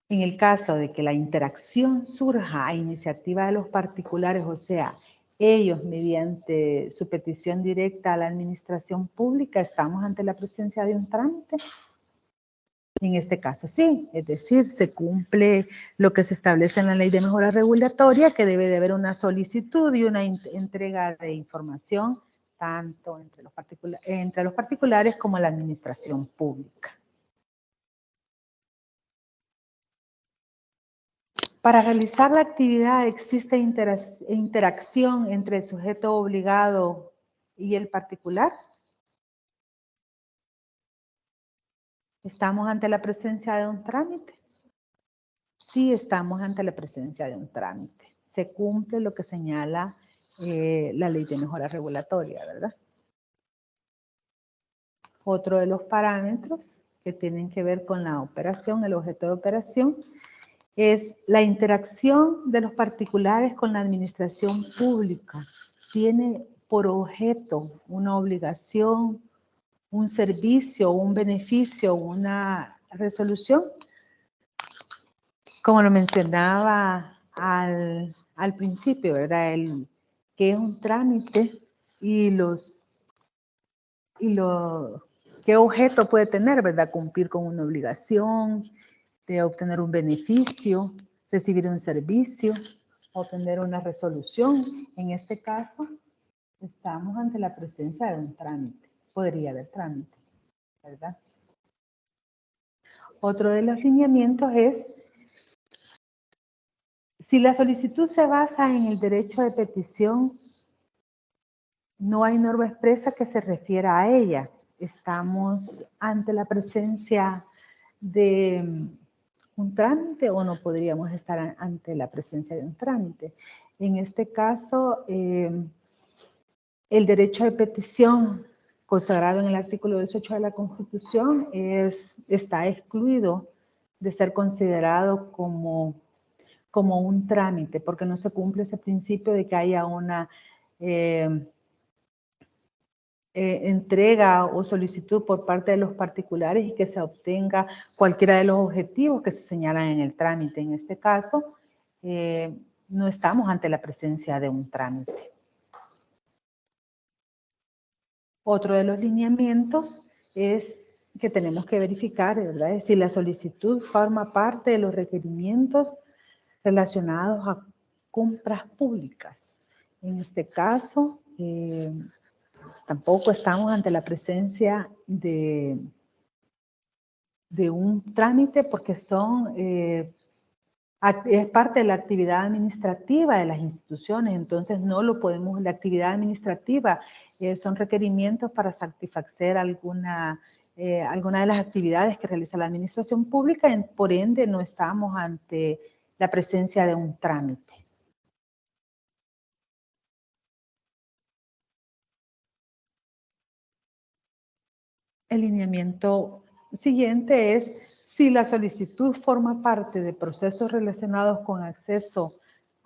En el caso de que la interacción surja a iniciativa de los particulares, o sea, ellos mediante su petición directa a la administración pública, estamos ante la presencia de un trámite. En este caso sí, es decir, se cumple lo que se establece en la ley de mejora regulatoria, que debe de haber una solicitud y una entrega de información tanto entre los particulares como la administración pública. Para realizar la actividad existe interacción entre el sujeto obligado y el particular. ¿Estamos ante la presencia de un trámite? Sí, estamos ante la presencia de un trámite. Se cumple lo que señala la ley de mejora regulatoria, ¿verdad? Otro de los parámetros que tienen que ver con la operación, el objeto de operación, es la interacción de los particulares con la administración pública. Tiene por objeto una obligación, un servicio, un beneficio, una resolución. Como lo mencionaba al principio, ¿verdad? Que es un trámite y qué objeto puede tener, ¿verdad? Cumplir con una obligación, de obtener un beneficio, recibir un servicio, obtener una resolución. En este caso, estamos ante la presencia de un trámite. Podría haber trámite, ¿verdad? Otro de los lineamientos es, si la solicitud se basa en el derecho de petición, no hay norma expresa que se refiera a ella. Estamos ante la presencia de un trámite o no podríamos estar ante la presencia de un trámite. En este caso, el derecho de petición consagrado en el artículo 18 de la Constitución está excluido de ser considerado como un trámite, porque no se cumple ese principio de que haya una entrega o solicitud por parte de los particulares y que se obtenga cualquiera de los objetivos que se señalan en el trámite. En este caso, no estamos ante la presencia de un trámite. Otro de los lineamientos es que tenemos que verificar, ¿verdad? Es si la solicitud forma parte de los requerimientos relacionados a compras públicas. En este caso, tampoco estamos ante la presencia de un trámite porque es parte de la actividad administrativa de las instituciones, entonces no lo podemos, la actividad administrativa son requerimientos para satisfacer alguna de las actividades que realiza la administración pública, por ende no estamos ante la presencia de un trámite. El lineamiento siguiente es Si la solicitud forma parte de procesos relacionados con acceso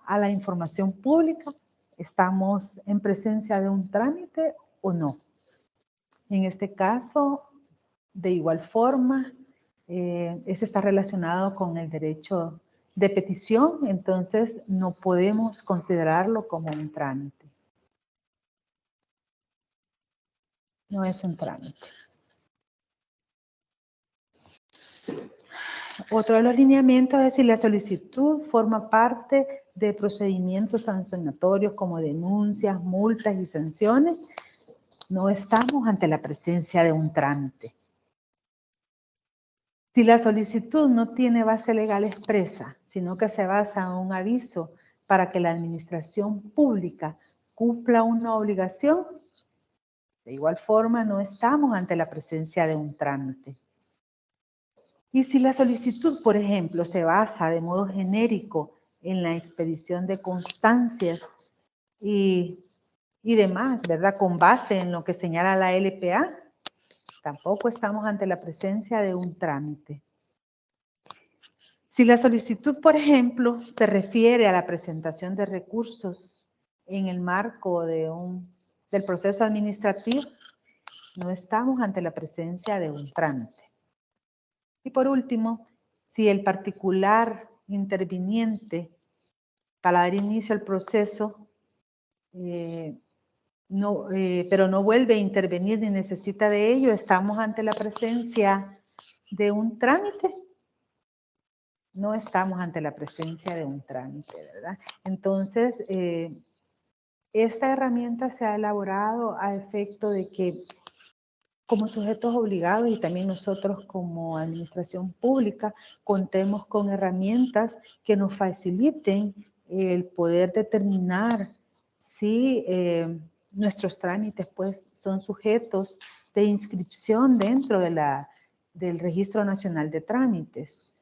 a la información pública, ¿estamos en presencia de un trámite o no? En este caso, de igual forma, ese está relacionado con el derecho de petición, entonces no podemos considerarlo como un trámite. No es un trámite. Otro de los lineamientos es si la solicitud forma parte de procedimientos sancionatorios como denuncias, multas y sanciones. No estamos ante la presencia de un trámite. Si la solicitud no tiene base legal expresa, sino que se basa en un aviso para que la administración pública cumpla una obligación, de igual forma no estamos ante la presencia de un trámite. Y si la solicitud, por ejemplo, se basa de modo genérico en la expedición de constancias y demás, ¿verdad? Con base en lo que señala la LPA, tampoco estamos ante la presencia de un trámite. Si la solicitud, por ejemplo, se refiere a la presentación de recursos en el marco del proceso administrativo, no estamos ante la presencia de un trámite. Y por último, si el particular interviniente para dar inicio al proceso, pero no vuelve a intervenir ni necesita de ello, estamos ante la presencia de un trámite. No estamos ante la presencia de un trámite, ¿verdad? Entonces, esta herramienta se ha elaborado a efecto de que como sujetos obligados y también nosotros como administración pública contemos con herramientas que nos faciliten el poder determinar si nuestros trámites pues son sujetos de inscripción dentro del Registro Nacional de Trámites.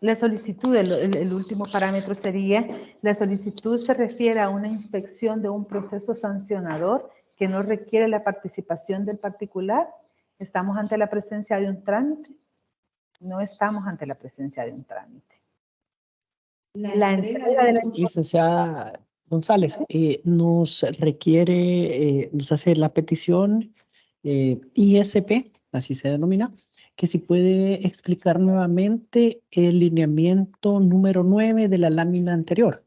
La solicitud, el último parámetro sería, la solicitud se refiere a una inspección de un proceso sancionador que no requiere la participación del particular. ¿Estamos ante la presencia de un trámite? No estamos ante la presencia de un trámite. La entrega de la
Licenciada González, nos requiere, nos hace la petición ISP, así se denomina, que si puede explicar nuevamente el lineamiento número 9 de la lámina anterior.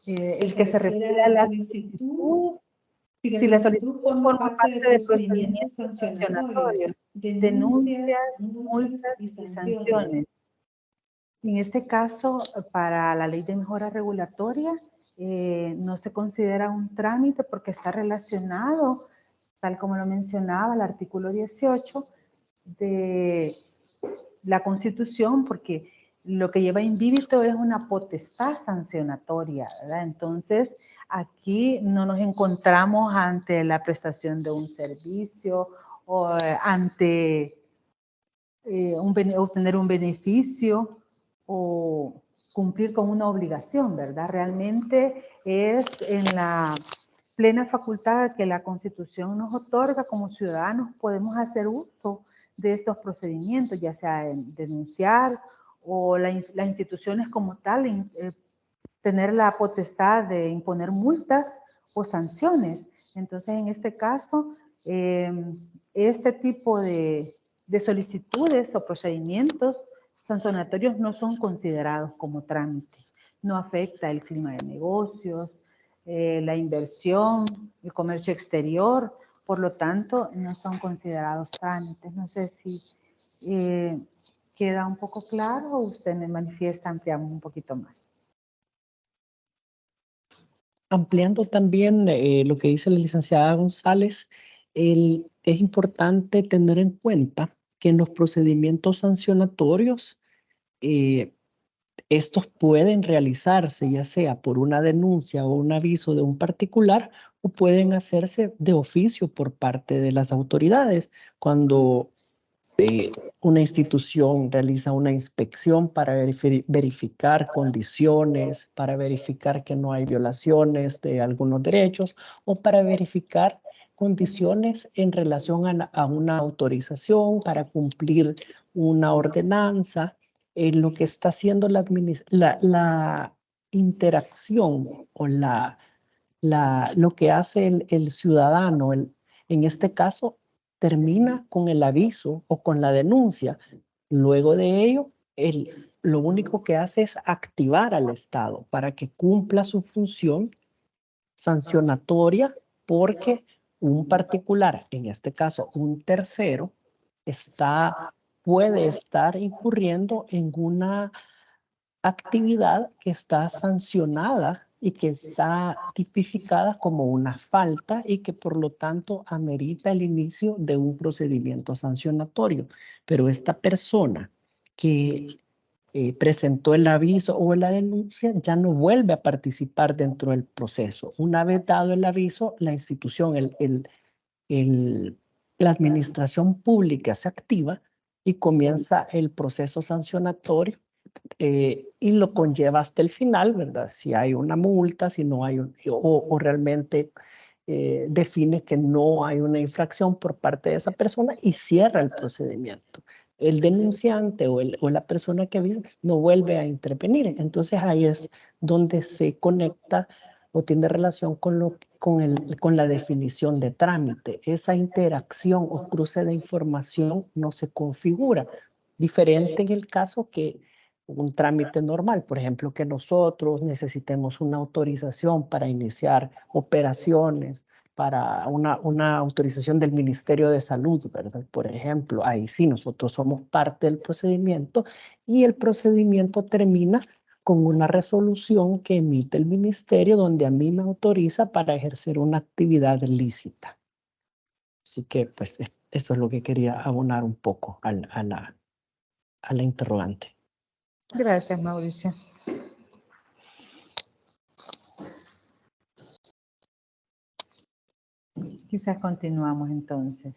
El que se refiere a la solicitud, si la solicitud forma parte de procedimientos sancionatorios, denuncias, multas y sanciones. En este caso, para la ley de mejora regulatoria, no se considera un trámite porque está relacionado, tal como lo mencionaba el artículo 18 de la Constitución, porque lo que lleva in vivito es una potestad sancionatoria, ¿verdad? Entonces, aquí no nos encontramos ante la prestación de un servicio o ante obtener un beneficio o cumplir con una obligación, ¿verdad? Realmente es en la plena facultad que la Constitución nos otorga como ciudadanos, podemos hacer uso de estos procedimientos, ya sea en denunciar o las instituciones como tal, tener la potestad de imponer multas o sanciones. Entonces, en este caso, este tipo de solicitudes o procedimientos sancionatorios no son considerados como trámite. No afecta el clima de negocios, la inversión, el comercio exterior, por lo tanto, no son considerados trámites. No sé si queda un poco claro o usted me manifiesta, ampliamos un poquito más.
Ampliando también lo que dice la licenciada González, es importante tener en cuenta que en los procedimientos sancionatorios, estos pueden realizarse ya sea por una denuncia o un aviso de un particular o pueden hacerse de oficio por parte de las autoridades. Cuando una institución realiza una inspección para verificar condiciones, para verificar que no hay violaciones de algunos derechos o para verificar condiciones en relación a una autorización para cumplir una ordenanza, en lo que está haciendo la interacción o lo que hace el ciudadano, en este caso, termina con el aviso o con la denuncia. Luego de ello, lo único que hace es activar al Estado para que cumpla su función sancionatoria, porque un particular, en este caso un tercero, puede estar incurriendo en una actividad que está sancionada y que está tipificada como una falta y que por lo tanto amerita el inicio de un procedimiento sancionatorio. Pero esta persona que presentó el aviso o la denuncia ya no vuelve a participar dentro del proceso. Una vez dado el aviso, la institución, la administración pública se activa y comienza el proceso sancionatorio y lo conlleva hasta el final, ¿verdad? Si hay una multa, si no hay, o realmente define que no hay una infracción por parte de esa persona y cierra el procedimiento. El denunciante o la persona que avisa no vuelve a intervenir. Entonces ahí es donde se conecta o tiene relación con la definición de trámite. Esa interacción o cruce de información no se configura. Diferente en el caso que un trámite normal, por ejemplo, que nosotros necesitemos una autorización para iniciar operaciones, para una autorización del Ministerio de Salud, ¿verdad? Por ejemplo, ahí sí nosotros somos parte del procedimiento y el procedimiento termina con una resolución que emite el ministerio donde a mí me autoriza para ejercer una actividad lícita. Así que, pues, eso es lo que quería abonar un poco a la interrogante.
Gracias, Mauricio. Quizás continuamos entonces.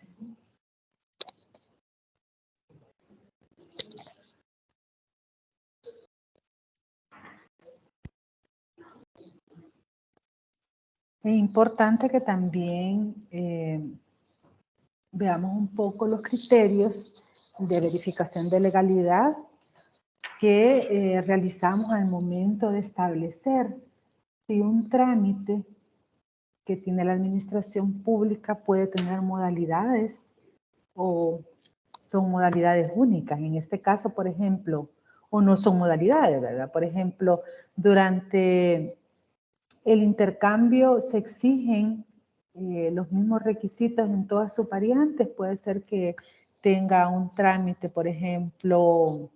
Es importante que también veamos un poco los criterios de verificación de legalidad que realizamos al momento de establecer si un trámite que tiene la administración pública puede tener modalidades o son modalidades únicas. En este caso, por ejemplo, o no son modalidades, ¿verdad? Por ejemplo, durante el intercambio se exigen los mismos requisitos en todas sus variantes. Puede ser que tenga un trámite, por ejemplo,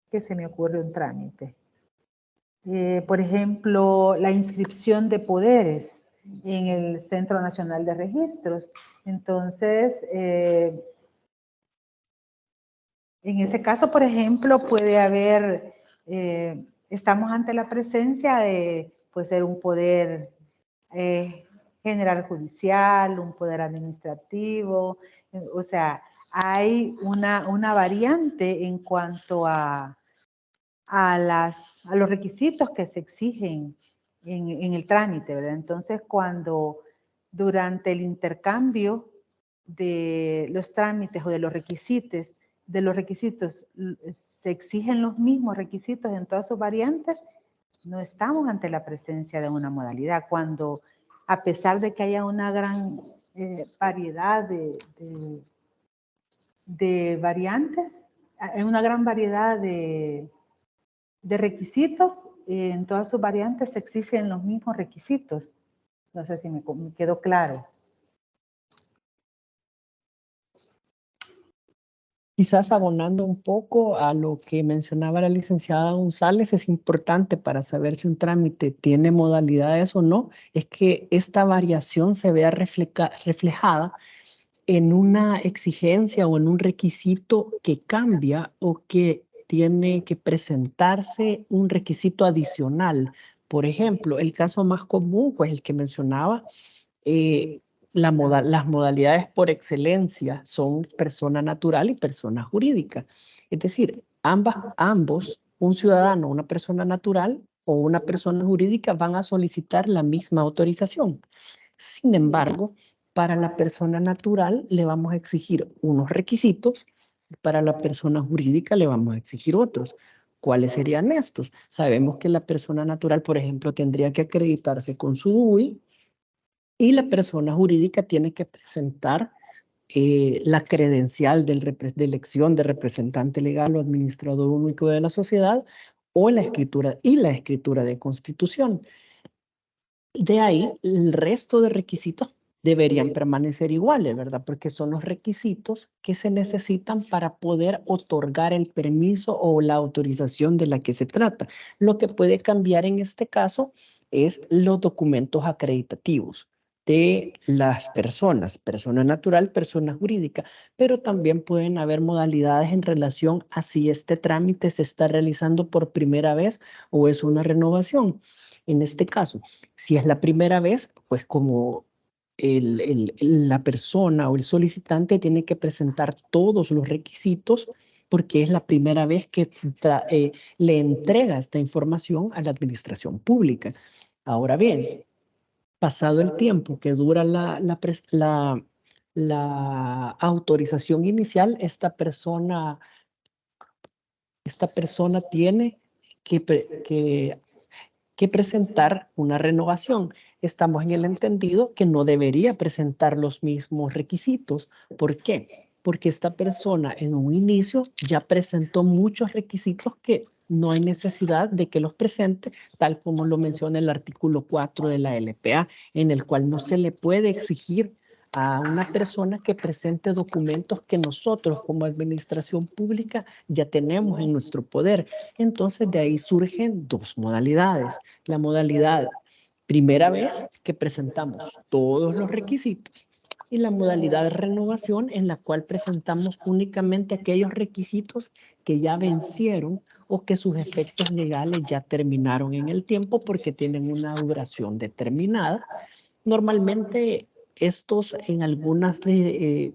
¿qué se me ocurre un trámite? Por ejemplo, la inscripción de poderes en el Centro Nacional de Registros. Entonces, en ese caso, por ejemplo, puede haber, estamos ante la presencia de, puede ser un poder general judicial, un poder administrativo, o sea, hay una variante en cuanto a los requisitos que se exigen en el trámite, ¿verdad? Entonces, cuando durante el intercambio de los trámites o de los requisitos se exigen los mismos requisitos en todas sus variantes, no estamos ante la presencia de una modalidad. Cuando, a pesar de que haya una gran variedad de variantes, hay una gran variedad de requisitos, en todas sus variantes se exigen los mismos requisitos. No sé si me quedó claro.
Quizás abonando un poco a lo que mencionaba la licenciada González, es importante para saber si un trámite tiene modalidades o no, es que esta variación se vea reflejada en una exigencia o en un requisito que cambia o que tiene que presentarse un requisito adicional. Por ejemplo, el caso más común, pues el que mencionaba, las modalidades por excelencia son persona natural y persona jurídica. Es decir, ambos, un ciudadano, una persona natural o una persona jurídica, van a solicitar la misma autorización. Sin embargo, para la persona natural le vamos a exigir unos requisitos, para la persona jurídica le vamos a exigir otros. ¿Cuáles serían estos? Sabemos que la persona natural, por ejemplo, tendría que acreditarse con su DUI y la persona jurídica tiene que presentar la credencial de elección de representante legal o administrador único de la sociedad o la escritura de constitución. De ahí, el resto de requisitos deberían permanecer iguales, ¿verdad? Porque son los requisitos que se necesitan para poder otorgar el permiso o la autorización de la que se trata. Lo que puede cambiar en este caso es los documentos acreditativos de las personas, persona natural, persona jurídica, pero también pueden haber modalidades en relación a si este trámite se está realizando por primera vez o es una renovación. En este caso, si es la primera vez, pues como la persona o el solicitante tiene que presentar todos los requisitos porque es la primera vez que le entrega esta información a la administración pública. Ahora bien, pasado el tiempo que dura la autorización inicial, esta persona tiene que presentar una renovación. Estamos en el entendido que no debería presentar los mismos requisitos. ¿Por qué? Porque esta persona en un inicio ya presentó muchos requisitos que no hay necesidad de que los presente, tal como lo menciona el artículo 4 de la LPA, en el cual no se le puede exigir a una persona que presente documentos que nosotros como administración pública ya tenemos en nuestro poder. Entonces de ahí surgen dos modalidades. La modalidad primera vez que presentamos todos los requisitos y la modalidad de renovación en la cual presentamos únicamente aquellos requisitos que ya vencieron o que sus efectos legales ya terminaron en el tiempo porque tienen una duración determinada. Normalmente estos en algunas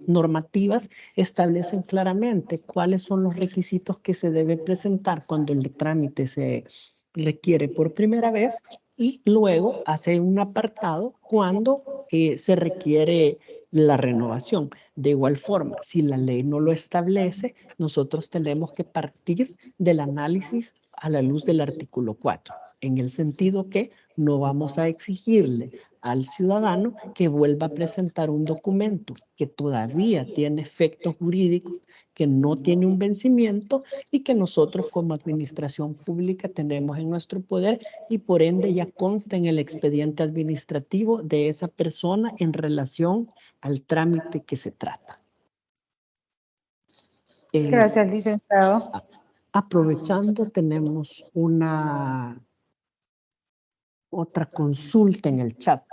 normativas establecen claramente cuáles son los requisitos que se deben presentar cuando el trámite se requiere por primera vez y luego hace un apartado cuando se requiere la renovación. De igual forma, si la ley no lo establece, nosotros tenemos que partir del análisis a la luz del artículo 4, en el sentido que no vamos a exigirle al ciudadano que vuelva a presentar un documento que todavía tiene efectos jurídicos, que no tiene un vencimiento y que nosotros como administración pública tenemos en nuestro poder y por ende ya consta en el expediente administrativo de esa persona en relación al trámite que se trata.
Gracias, licenciado.
Aprovechando, tenemos otra consulta en el chat.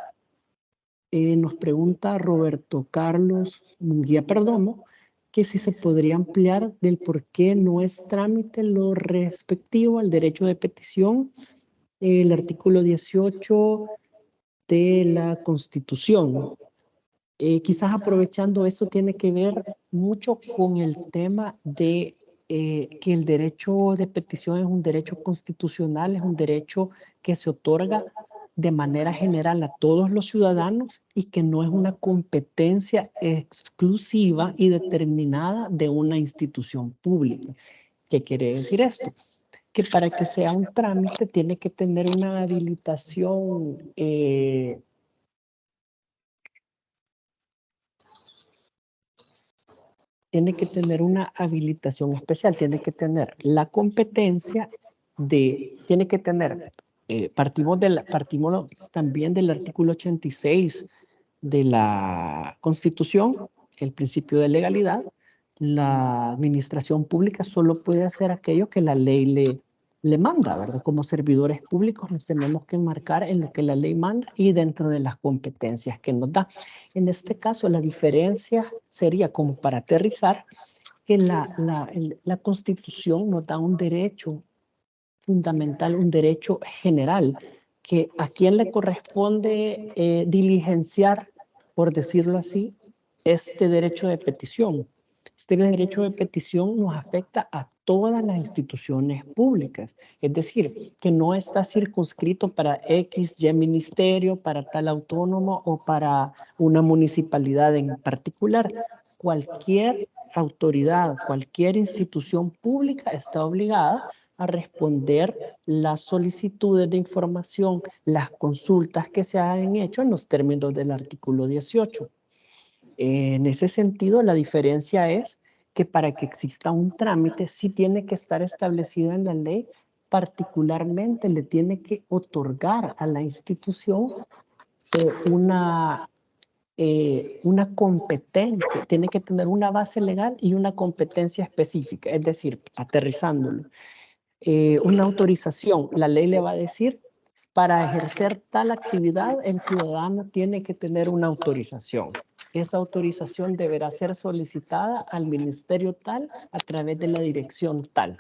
Nos pregunta Roberto Carlos Munguía Perdomo que si se podría ampliar del por qué no es trámite lo respectivo al derecho de petición, el artículo 18 de la Constitución. Quizás aprovechando eso tiene que ver mucho con el tema de que el derecho de petición es un derecho constitucional, es un derecho que se otorga de manera general a todos los ciudadanos y que no es una competencia exclusiva y determinada de una institución pública. ¿Qué quiere decir esto? Que para que sea un trámite tiene que tener una habilitación tiene que tener una habilitación especial, tiene que tener la competencia tiene que tener, partimos también del artículo 86 de la Constitución, el principio de legalidad. La administración pública solo puede hacer aquello que la ley le manda, ¿verdad? Como servidores públicos nos tenemos que enmarcar en lo que la ley manda y dentro de las competencias que nos da. En este caso, la diferencia sería, como para aterrizar, que la Constitución nos da un derecho fundamental, un derecho general, que a quien le corresponde diligenciar por decirlo así, este derecho de petición. Este derecho de petición nos afecta a todas las instituciones públicas, es decir, que no está circunscrito para X, Y ministerio, para tal autónomo o para una municipalidad en particular. Cualquier autoridad, cualquier institución pública está obligada a responder las solicitudes de información, las consultas que se hayan hecho en los términos del artículo 18. En ese sentido, la diferencia es que para que exista un trámite sí tiene que estar establecido en la ley, particularmente le tiene que otorgar a la institución una competencia, tiene que tener una base legal y una competencia específica, es decir, aterrizándolo. Una autorización, la ley le va a decir, para ejercer tal actividad, el ciudadano tiene que tener una autorización. Esa autorización deberá ser solicitada al ministerio tal a través de la dirección tal.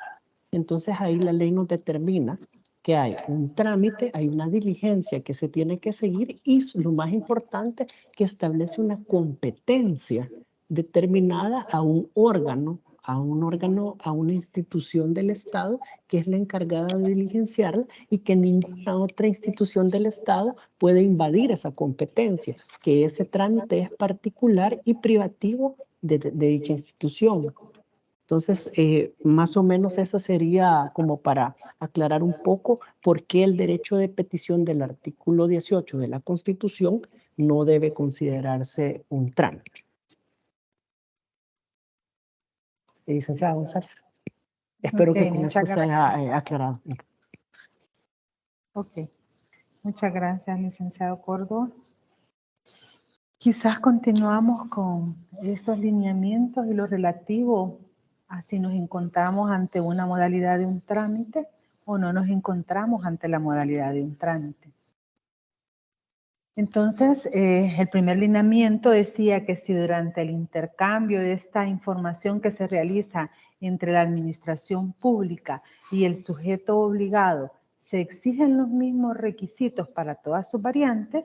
Entonces ahí la ley nos determina que hay un trámite, hay una diligencia que se tiene que seguir y lo más importante, que establece una competencia determinada a un órgano, a una institución del Estado que es la encargada de diligenciarla y que ninguna otra institución del Estado puede invadir esa competencia, que ese trámite es particular y privativo de dicha institución. Entonces, más o menos eso sería como para aclarar un poco por qué el derecho de petición del artículo 18 de la Constitución no debe considerarse un trámite. Licenciada González, espero que con esto se haya aclarado.
Ok, muchas gracias, licenciado Córdoba. Quizás continuamos con estos lineamientos y lo relativo a si nos encontramos ante una modalidad de un trámite o no nos encontramos ante la modalidad de un trámite. Entonces, el primer lineamiento decía que si durante el intercambio de esta información que se realiza entre la administración pública y el sujeto obligado se exigen los mismos requisitos para todas sus variantes,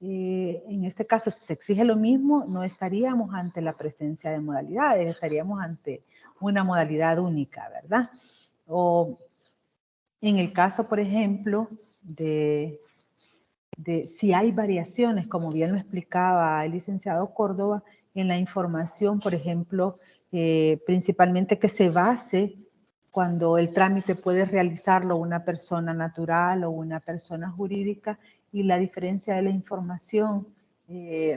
en este caso, si se exige lo mismo, no estaríamos ante la presencia de modalidades, estaríamos ante una modalidad única, ¿verdad? O en el caso, por ejemplo, de si hay variaciones, como bien lo explicaba el licenciado Córdoba, en la información, por ejemplo, principalmente que se base cuando el trámite puede realizarlo una persona natural o una persona jurídica, y la diferencia de la información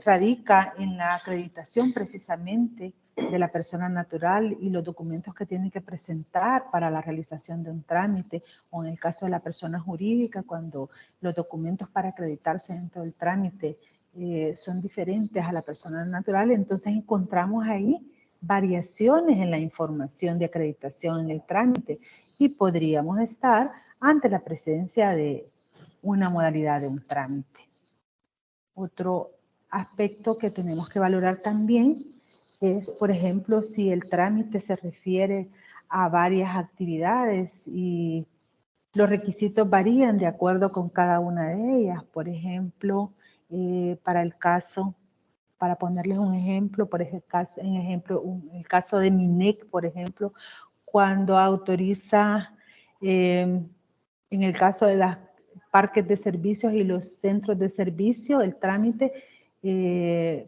radica en la acreditación precisamente de la persona natural y los documentos que tiene que presentar para la realización de un trámite, o en el caso de la persona jurídica, cuando los documentos para acreditarse dentro del trámite son diferentes a la persona natural. Entonces encontramos ahí variaciones en la información de acreditación en el trámite y podríamos estar ante la presencia de una modalidad de un trámite. Otro aspecto que tenemos que valorar también es, por ejemplo, si el trámite se refiere a varias actividades y los requisitos varían de acuerdo con cada una de ellas. Por ejemplo, para el caso, para ponerles un ejemplo, el caso de MINEC, por ejemplo, cuando autoriza, en el caso de los parques de servicios y los centros de servicio, el trámite,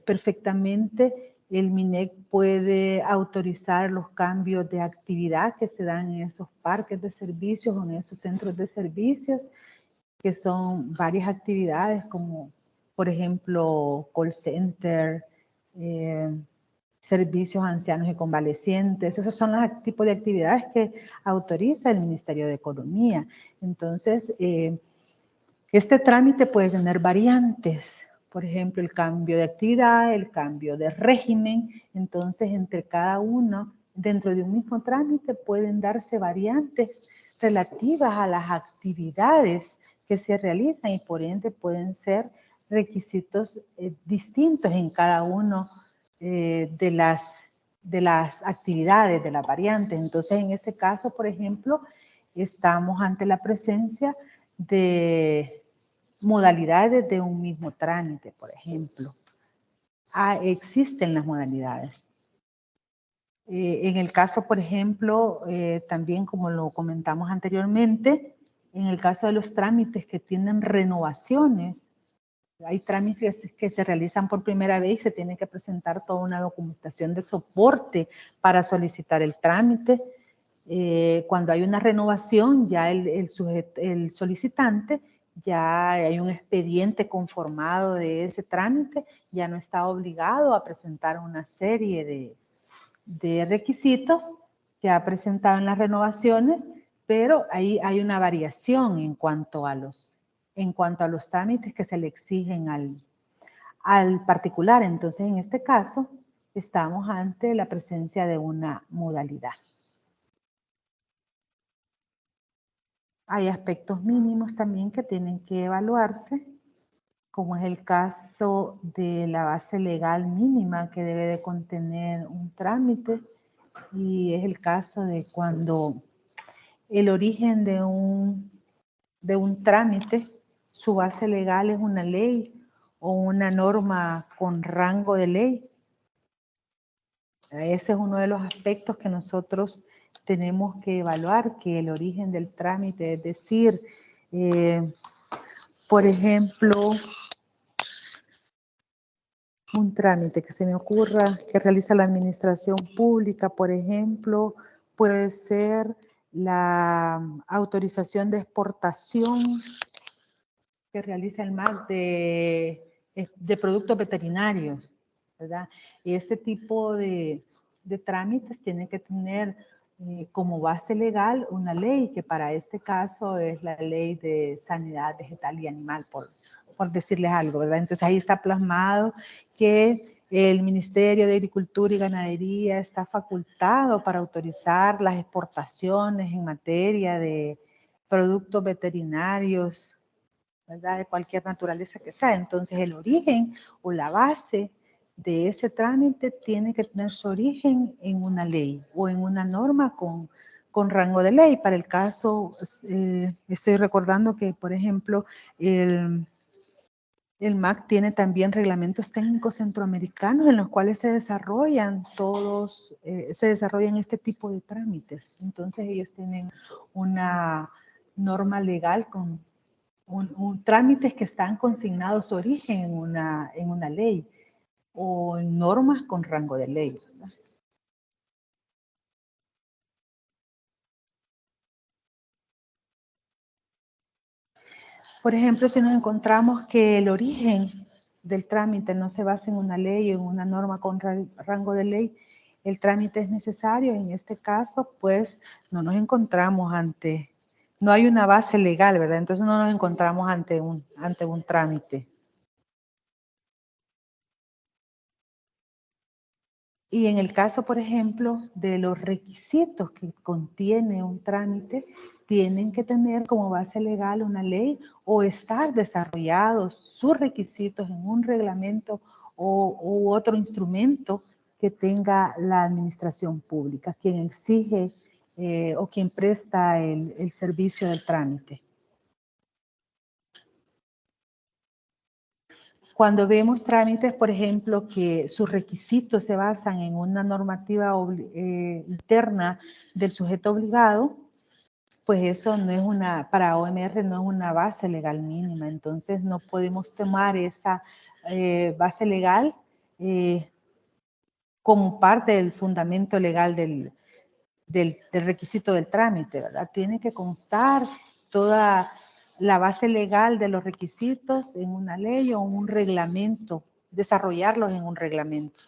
perfectamente el MINEC puede autorizar los cambios de actividad que se dan en esos parques de servicios o en esos centros de servicios, que son varias actividades como, por ejemplo, call center, servicios a ancianos y convalecientes. Esos son los tipos de actividades que autoriza el Ministerio de Economía. Entonces, este trámite puede tener variantes, por ejemplo, el cambio de actividad, el cambio de régimen. Entonces, entre cada uno, dentro de un mismo trámite, pueden darse variantes relativas a las actividades que se realizan y por ende pueden ser requisitos distintos en cada uno de las actividades, de las variantes. Entonces, en ese caso, por ejemplo, estamos ante la presencia de modalidades de un mismo trámite, por ejemplo. existen las modalidades. En el caso, por ejemplo, también como lo comentamos anteriormente, en el caso de los trámites que tienen renovaciones, hay trámites que se realizan por primera vez y se tiene que presentar toda una documentación de soporte para solicitar el trámite. Cuando hay una renovación, ya el solicitante ya hay un expediente conformado de ese trámite, ya no está obligado a presentar una serie de requisitos que ha presentado en las renovaciones, pero ahí hay una variación en cuanto a los trámites que se le exigen al particular. Entonces, en este caso, estamos ante la presencia de una modalidad. Hay aspectos mínimos también que tienen que evaluarse, como es el caso de la base legal mínima que debe de contener un trámite, y es el caso de cuando el origen de un trámite, su base legal es una ley o una norma con rango de ley. Ese es uno de los aspectos que nosotros tenemos que evaluar, que el origen del trámite, es decir, por ejemplo, un trámite que se me ocurra que realiza la administración pública, por ejemplo, puede ser la autorización de exportación que realiza el MAC de productos veterinarios, ¿verdad? Y este tipo de trámites tiene que tener como base legal una ley, que para este caso es la ley de sanidad vegetal y animal, por decirles algo, ¿verdad? Entonces ahí está plasmado que el Ministerio de Agricultura y Ganadería está facultado para autorizar las exportaciones en materia de productos veterinarios, ¿verdad? De cualquier naturaleza que sea. Entonces el origen o la base de ese trámite tiene que tener su origen en una ley o en una norma con rango de ley. Para el caso, estoy recordando que, por ejemplo, el MAC tiene también reglamentos técnicos centroamericanos en los cuales se desarrollan este tipo de trámites. Entonces ellos tienen una norma legal con trámites que están consignados su origen en una ley o en normas con rango de ley, ¿verdad? Por ejemplo, si nos encontramos que el origen del trámite no se basa en una ley o en una norma con rango de ley, el trámite es necesario. En este caso, pues, no nos encontramos no hay una base legal, ¿verdad? Entonces no nos encontramos ante un trámite. Y en el caso, por ejemplo, de los requisitos que contiene un trámite, tienen que tener como base legal una ley o estar desarrollados sus requisitos en un reglamento u otro instrumento que tenga la administración pública, quien exige o quien presta el servicio del trámite. Cuando vemos trámites, por ejemplo, que sus requisitos se basan en una normativa interna del sujeto obligado, pues eso no es para OMR no es una base legal mínima. Entonces no podemos tomar esa base legal como parte del fundamento legal del requisito del trámite, ¿verdad? Tiene que constar toda la base legal de los requisitos en una ley o en un reglamento, desarrollarlos en un reglamento.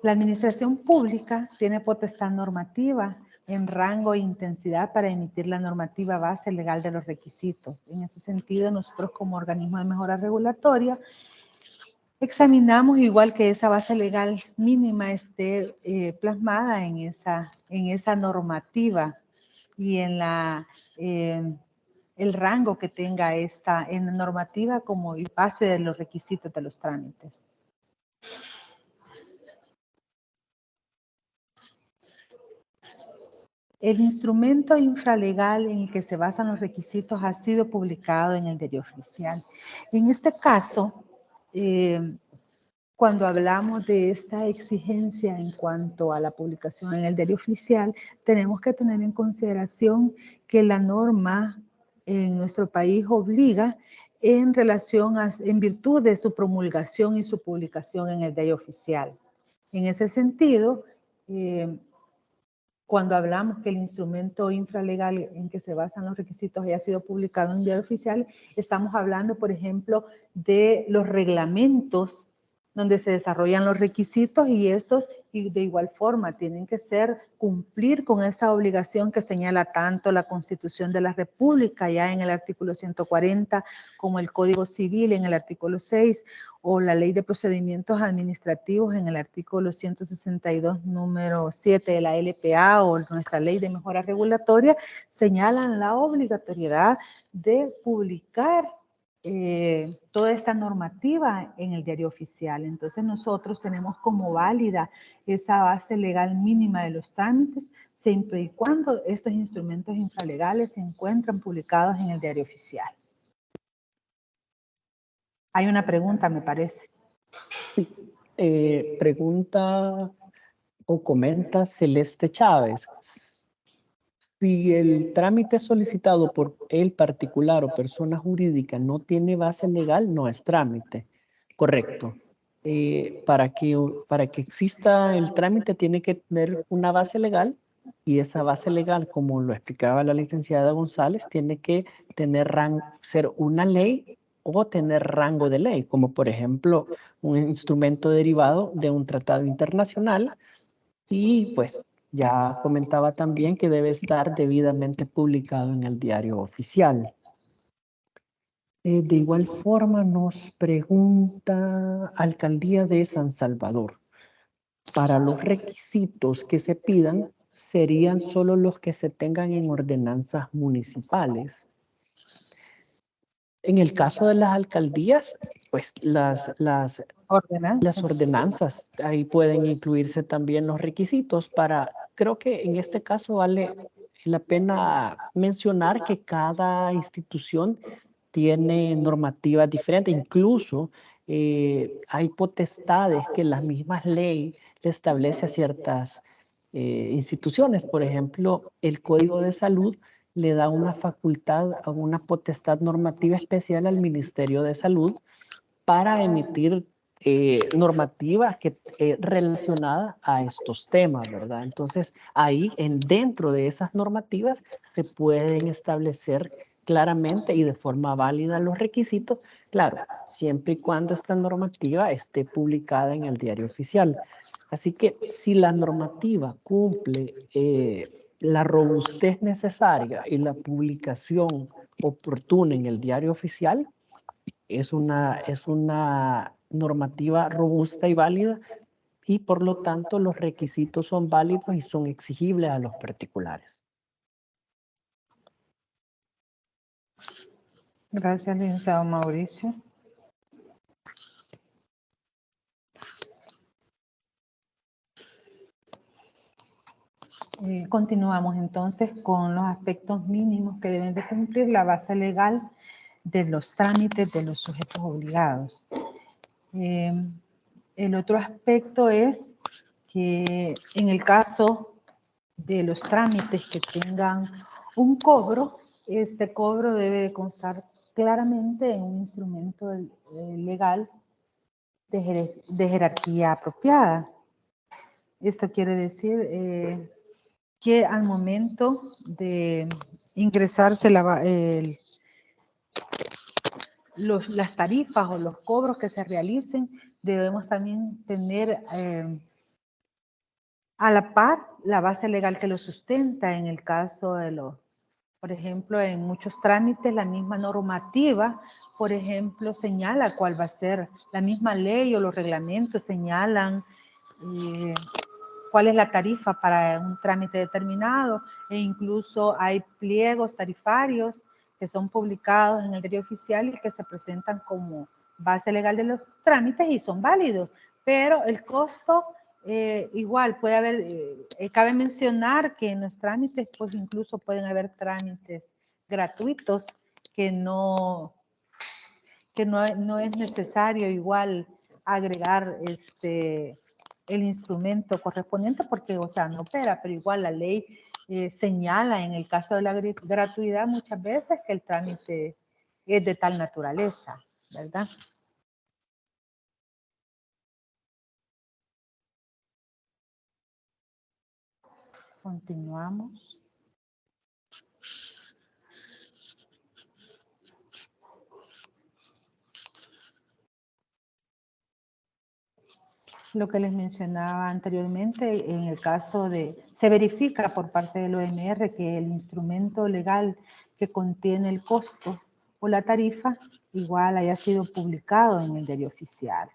La administración pública tiene potestad normativa en rango e intensidad para emitir la normativa base legal de los requisitos. En ese sentido, nosotros como organismo de mejora regulatoria examinamos igual que esa base legal mínima esté plasmada en esa normativa y en el rango que tenga en la normativa como base de los requisitos de los trámites. El instrumento infralegal en el que se basan los requisitos ha sido publicado en el Diario Oficial. En este caso, cuando hablamos de esta exigencia en cuanto a la publicación en el Diario Oficial, tenemos que tener en consideración que la norma en nuestro país obliga en virtud de su promulgación y su publicación en el Diario Oficial. En ese sentido, cuando hablamos que el instrumento infralegal en que se basan los requisitos haya sido publicado en el Diario Oficial, estamos hablando, por ejemplo, de los reglamentos donde se desarrollan los requisitos, y estos de igual forma tienen que cumplir con esa obligación que señala tanto la Constitución de la República ya en el artículo 140, como el Código Civil en el artículo 6, o la Ley de Procedimientos Administrativos en el artículo 162, número 7 de la LPA, o nuestra Ley de Mejora Regulatoria, señalan la obligatoriedad de publicar toda esta normativa en el Diario Oficial. Entonces nosotros tenemos como válida esa base legal mínima de los trámites, siempre y cuando estos instrumentos infralegales se encuentran publicados en el Diario Oficial. Hay una pregunta, me parece.
Sí, pregunta o comenta Celeste Chávez. Si el trámite solicitado por el particular o persona jurídica no tiene base legal, no es trámite. Correcto. Para que exista el trámite tiene que tener una base legal, y esa base legal, como lo explicaba la licenciada González, tiene que ser una ley o tener rango de ley, como por ejemplo un instrumento derivado de un tratado internacional. Y pues ya comentaba también que debe estar debidamente publicado en el Diario Oficial. De igual forma nos pregunta Alcaldía de San Salvador. Para los requisitos que se pidan, serían solo los que se tengan en ordenanzas municipales. En el caso de las alcaldías, pues las ordenanzas, ahí pueden incluirse también los requisitos creo que en este caso vale la pena mencionar que cada institución tiene normativas diferentes, incluso hay potestades que la misma ley le establece a ciertas instituciones. Por ejemplo, el Código de Salud le da una facultad, una potestad normativa especial al Ministerio de Salud para emitir normativas relacionadas a estos temas, ¿verdad? Entonces, ahí, dentro de esas normativas, se pueden establecer claramente y de forma válida los requisitos, claro, siempre y cuando esta normativa esté publicada en el Diario Oficial. Así que si la normativa cumple la robustez necesaria y la publicación oportuna en el Diario Oficial, es una normativa robusta y válida, y por lo tanto los requisitos son válidos y son exigibles a los particulares.
Gracias, licenciado Mauricio. Continuamos entonces con los aspectos mínimos que deben de cumplir la base legal de los trámites de los sujetos obligados. El otro aspecto es que en el caso de los trámites que tengan un cobro, este cobro debe de constar claramente en un instrumento legal de jerarquía apropiada. Esto quiere decir que al momento de ingresarse las tarifas o los cobros que se realicen, debemos también tener a la par la base legal que lo sustenta. En el caso de por ejemplo, en muchos trámites, la misma normativa, por ejemplo, señala cuál va a ser, la misma ley o los reglamentos señalan cuál es la tarifa para un trámite determinado, e incluso hay pliegos tarifarios que son publicados en el Diario Oficial y que se presentan como base legal de los trámites y son válidos, pero el costo igual puede haber, cabe mencionar que en los trámites, pues incluso pueden haber trámites gratuitos que no es necesario igual agregar el instrumento correspondiente porque, o sea, no opera, pero igual la ley señala en el caso de la gratuidad muchas veces que el trámite es de tal naturaleza, ¿verdad? Continuamos. Lo que les mencionaba anteriormente, en el caso de, se verifica por parte del OMR que el instrumento legal que contiene el costo o la tarifa igual haya sido publicado en el diario oficial.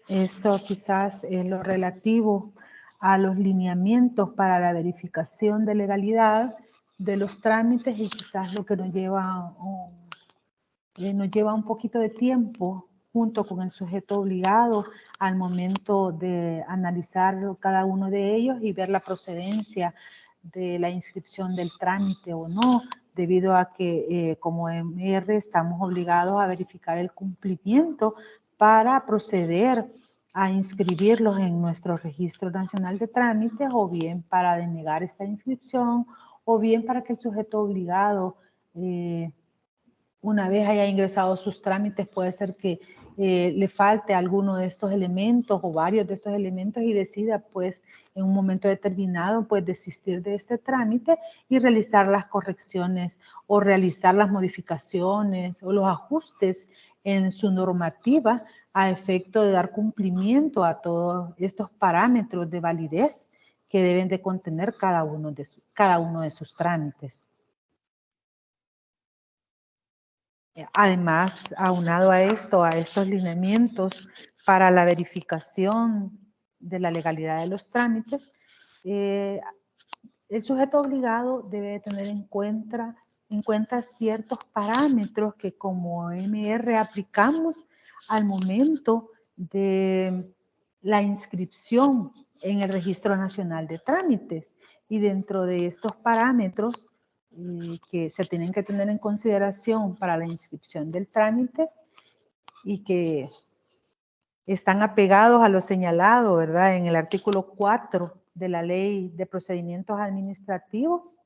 Esto quizás es lo relativo a los lineamientos para la verificación de legalidad de los trámites y quizás lo que nos lleva un poquito de tiempo junto con el sujeto obligado al momento de analizar cada uno de ellos y ver la procedencia de la inscripción del trámite o no, debido a que como MR estamos obligados a verificar el cumplimiento para proceder a inscribirlos en nuestro Registro Nacional de Trámites o bien para denegar esta inscripción o bien para que el sujeto obligado una vez haya ingresado sus trámites, puede ser que le falte alguno de estos elementos o varios de estos elementos y decida, pues, en un momento determinado, pues, desistir de este trámite y realizar las correcciones o realizar las modificaciones o los ajustes en su normativa a efecto de dar cumplimiento a todos estos parámetros de validez que deben de contener cada uno de sus trámites. Además, aunado a esto, a estos lineamientos para la verificación de la legalidad de los trámites, el sujeto obligado debe tener en cuenta ciertos parámetros que como MR aplicamos al momento de la inscripción en el Registro Nacional de Trámites. Y dentro de estos parámetros que se tienen que tener en consideración para la inscripción del trámite y que están apegados a lo señalado, ¿verdad? En el artículo 4 de la Ley de Procedimientos Administrativos,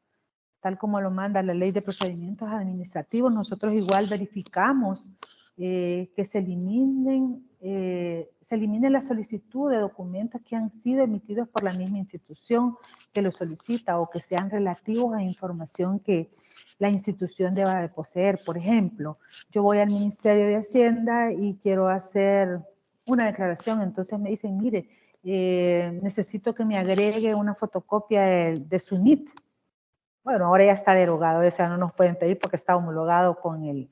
tal como lo manda la Ley de Procedimientos Administrativos, nosotros igual verificamos que se elimine la solicitud de documentos que han sido emitidos por la misma institución que lo solicita o que sean relativos a información que la institución deba de poseer. Por ejemplo, yo voy al Ministerio de Hacienda y quiero hacer una declaración, entonces me dicen, mire, necesito que me agregue una fotocopia de su NIT. Bueno, ahora ya está derogado, o sea, no nos pueden pedir porque está homologado con el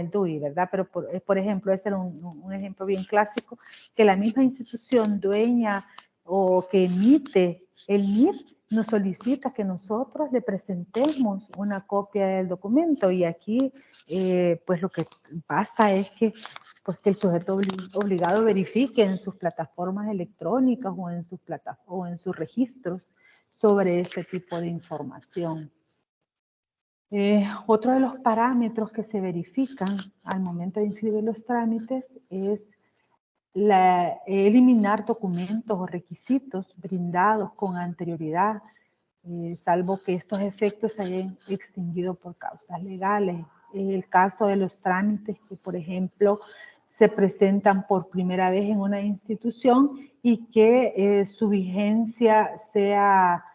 DUI, ¿verdad? Pero, por ejemplo, ese era un ejemplo bien clásico, que la misma institución dueña o que emite el NIT nos solicita que nosotros le presentemos una copia del documento y aquí, pues lo que basta es que el sujeto obligado verifique en sus plataformas electrónicas o en sus registros sobre este tipo de información. Otro de los parámetros que se verifican al momento de inscribir los trámites es eliminar documentos o requisitos brindados con anterioridad, salvo que estos efectos se hayan extinguido por causas legales. En el caso de los trámites que, por ejemplo, se presentan por primera vez en una institución y que su vigencia sea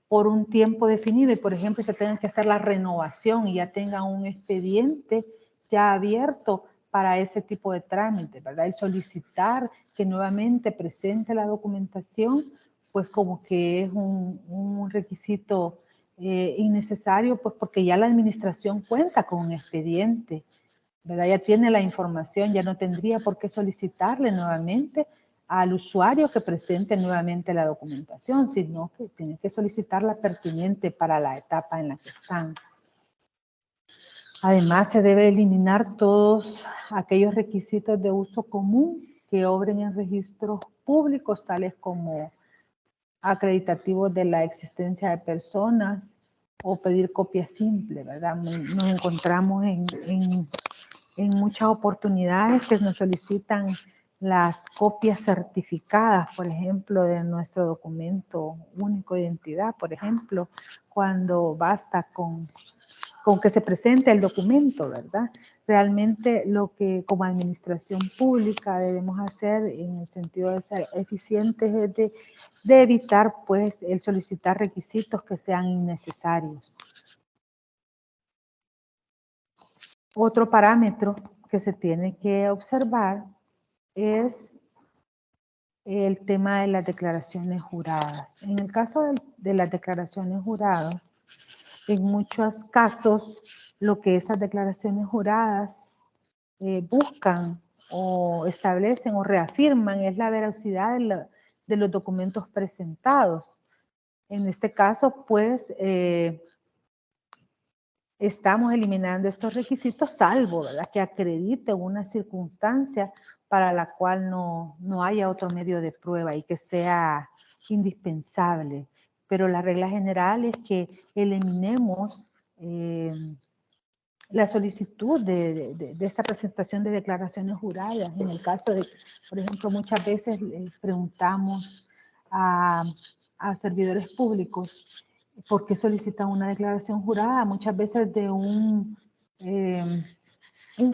por un tiempo definido y, por ejemplo, se tengan que hacer la renovación y ya tengan un expediente ya abierto para ese tipo de trámite, ¿verdad? El solicitar que nuevamente presente la documentación, pues como que es un requisito innecesario, pues porque ya la administración cuenta con un expediente, ¿verdad? Ya tiene la información, ya no tendría por qué solicitarle nuevamente al usuario que presente nuevamente la documentación, sino que tiene que solicitar la pertinente para la etapa en la que están. Además, se debe eliminar todos aquellos requisitos de uso común que obren en registros públicos, tales como acreditativos de la existencia de personas o pedir copia simple, ¿verdad? Nos encontramos en muchas oportunidades que nos solicitan las copias certificadas, por ejemplo, de nuestro documento único de identidad, por ejemplo, cuando basta con que se presente el documento, ¿verdad? Realmente lo que como administración pública debemos hacer en el sentido de ser eficientes es de evitar pues el solicitar requisitos que sean innecesarios. Otro parámetro que se tiene que observar es el tema de las declaraciones juradas. En el caso de las declaraciones juradas, en muchos casos lo que esas declaraciones juradas buscan o establecen o reafirman es la veracidad de los documentos presentados. En este caso, pues, estamos eliminando estos requisitos, salvo, ¿verdad?, que acredite una circunstancia para la cual no haya otro medio de prueba y que sea indispensable. Pero la regla general es que eliminemos la solicitud de esta presentación de declaraciones juradas. En el caso de, por ejemplo, muchas veces preguntamos a servidores públicos por qué solicitan una declaración jurada, muchas veces de un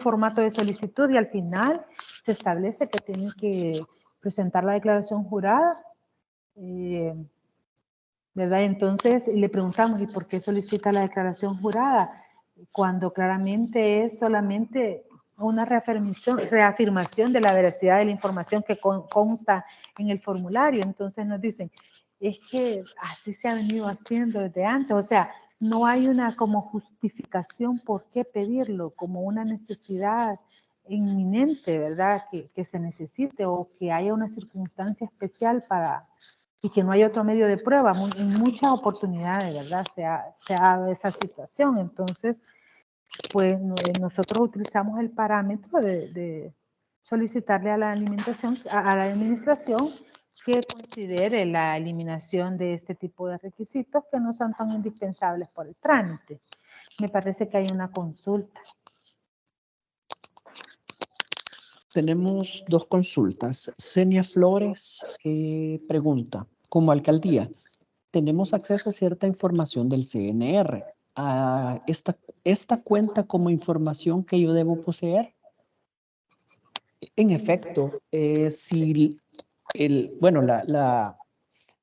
formato de solicitud, y al final se establece que tienen que presentar la declaración jurada, ¿verdad? Entonces le preguntamos, ¿y por qué solicita la declaración jurada? Cuando claramente es solamente una reafirmación de la veracidad de la información que consta en el formulario. Entonces nos dicen, es que así se ha venido haciendo desde antes, o sea, no hay una como justificación por qué pedirlo, como una necesidad inminente, ¿verdad?, que se necesite, o que haya una circunstancia especial para, y que no hay otro medio de prueba. En muchas oportunidades, ¿verdad?, se ha dado esa situación. Entonces, pues nosotros utilizamos el parámetro de solicitarle a la administración que considere la eliminación de este tipo de requisitos que no son tan indispensables por el trámite. Me parece que hay una consulta.
Tenemos dos consultas. Senia Flores pregunta, como alcaldía, ¿tenemos acceso a cierta información del CNR? ¿Esta cuenta como información que yo debo poseer? En efecto, si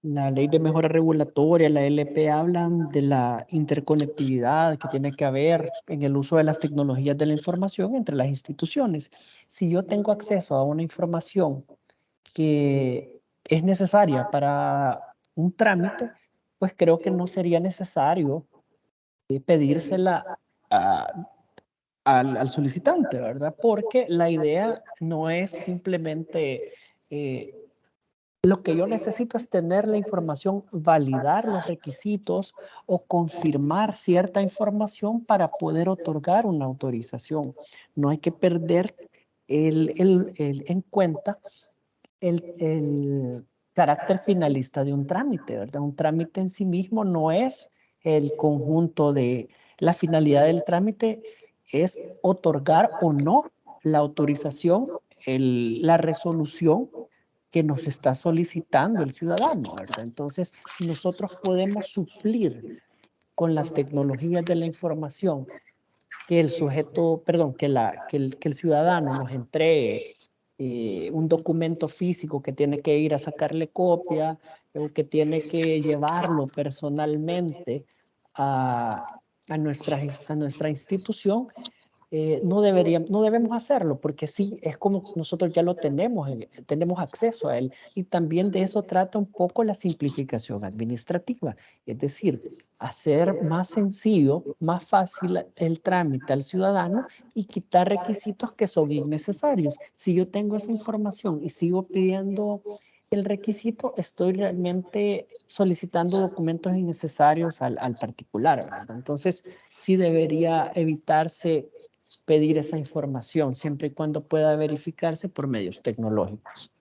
la ley de mejora regulatoria, la LP, hablan de la interconectividad que tiene que haber en el uso de las tecnologías de la información entre las instituciones. Si yo tengo acceso a una información que es necesaria para un trámite, pues creo que no sería necesario pedírsela al solicitante, ¿verdad? Porque la idea no es simplemente lo que yo necesito es tener la información, validar los requisitos o confirmar cierta información para poder otorgar una autorización. No hay que perder en cuenta el carácter finalista de un trámite, ¿verdad? Un trámite en sí mismo no es el conjunto de la finalidad del trámite, es otorgar o no la autorización, la resolución que nos está solicitando el ciudadano, ¿verdad? Entonces, si nosotros podemos suplir con las tecnologías de la información que el sujeto, perdón, que el ciudadano nos entregue un documento físico que tiene que ir a sacarle copia o que tiene que llevarlo personalmente a nuestra institución, no debemos hacerlo, porque sí, es como nosotros ya lo tenemos acceso a él, y también de eso trata un poco la simplificación administrativa, es decir, hacer más sencillo, más fácil el trámite al ciudadano y quitar requisitos que son innecesarios. Si yo tengo esa información y sigo pidiendo El requisito, estoy realmente solicitando documentos innecesarios al particular, ¿verdad? Entonces, sí debería evitarse pedir esa información, siempre y cuando pueda verificarse por medios tecnológicos.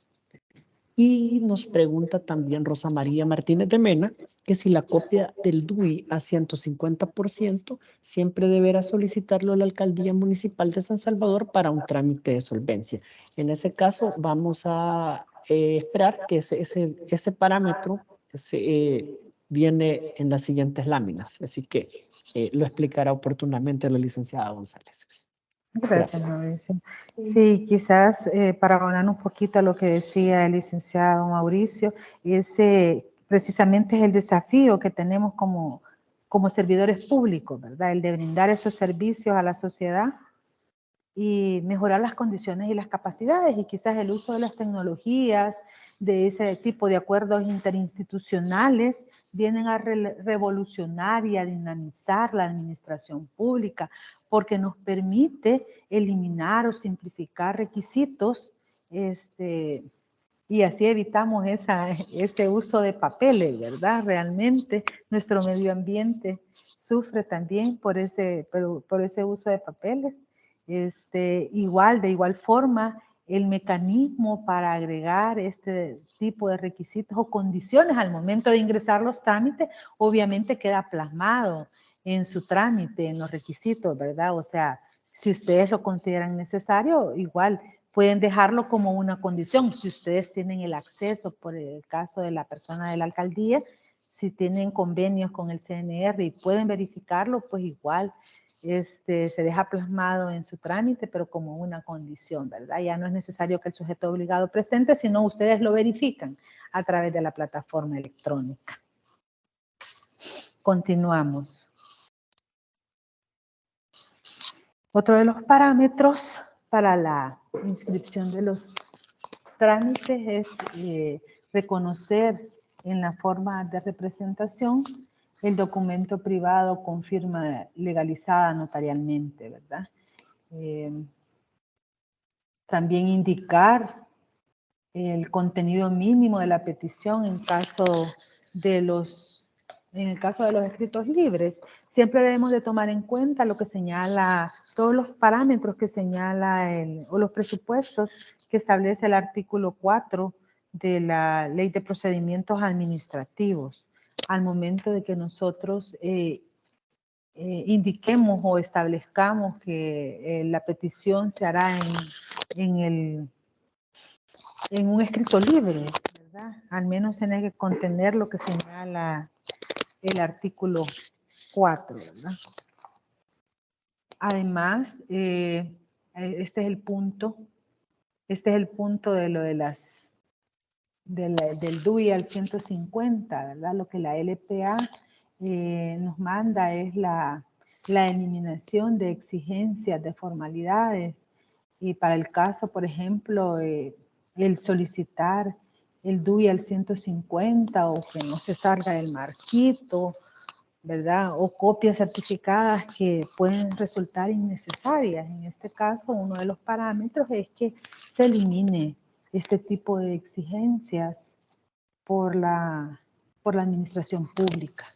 Y nos pregunta también Rosa María Martínez de Mena, que si la copia del DUI a 150% siempre deberá solicitarlo a la Alcaldía Municipal de San Salvador para un trámite de solvencia. En ese caso, vamos a esperar que ese parámetro viene en las siguientes láminas. Así que lo explicará oportunamente la licenciada González.
Gracias, Mauricio. Sí, quizás para abonar un poquito a lo que decía el licenciado Mauricio, ese precisamente es el desafío que tenemos como servidores públicos, ¿verdad? El de brindar esos servicios a la sociedad y mejorar las condiciones y las capacidades, y quizás el uso de las tecnologías, de ese tipo de acuerdos interinstitucionales, vienen a revolucionar y a dinamizar la administración pública, porque nos permite eliminar o simplificar requisitos, y así evitamos ese uso de papeles, ¿verdad? Realmente nuestro medio ambiente sufre también por ese uso de papeles. De igual forma, el mecanismo para agregar este tipo de requisitos o condiciones al momento de ingresar los trámites, obviamente queda plasmado en su trámite, en los requisitos, ¿verdad? O sea, si ustedes lo consideran necesario, igual pueden dejarlo como una condición. Si ustedes tienen el acceso, por el caso de la persona de la alcaldía, si tienen convenios con el CNR y pueden verificarlo, pues igual se deja plasmado en su trámite, pero como una condición, ¿verdad? Ya no es necesario que el sujeto obligado presente, sino ustedes lo verifican a través de la plataforma electrónica. Continuamos. Otro de los parámetros para la inscripción de los trámites es reconocer en la forma de representación el documento privado con firma legalizada notarialmente, ¿verdad? También indicar el contenido mínimo de la petición en el caso de los escritos libres. Siempre debemos de tomar en cuenta lo que señala, todos los parámetros que señala o los presupuestos que establece el artículo 4 de la Ley de Procedimientos Administrativos. Al momento de que nosotros indiquemos o establezcamos que la petición se hará en un escrito libre, ¿verdad? Al menos tiene que contener lo que señala el artículo 4, ¿verdad? Además, este es el punto de lo de del DUI al 150, ¿verdad? Lo que la LPA nos manda es la eliminación de exigencias, de formalidades, y para el caso, por ejemplo, el solicitar el DUI al 150 o que no se salga el marquito, ¿verdad? O copias certificadas que pueden resultar innecesarias. En este caso, uno de los parámetros es que se elimine este tipo de exigencias por la administración pública.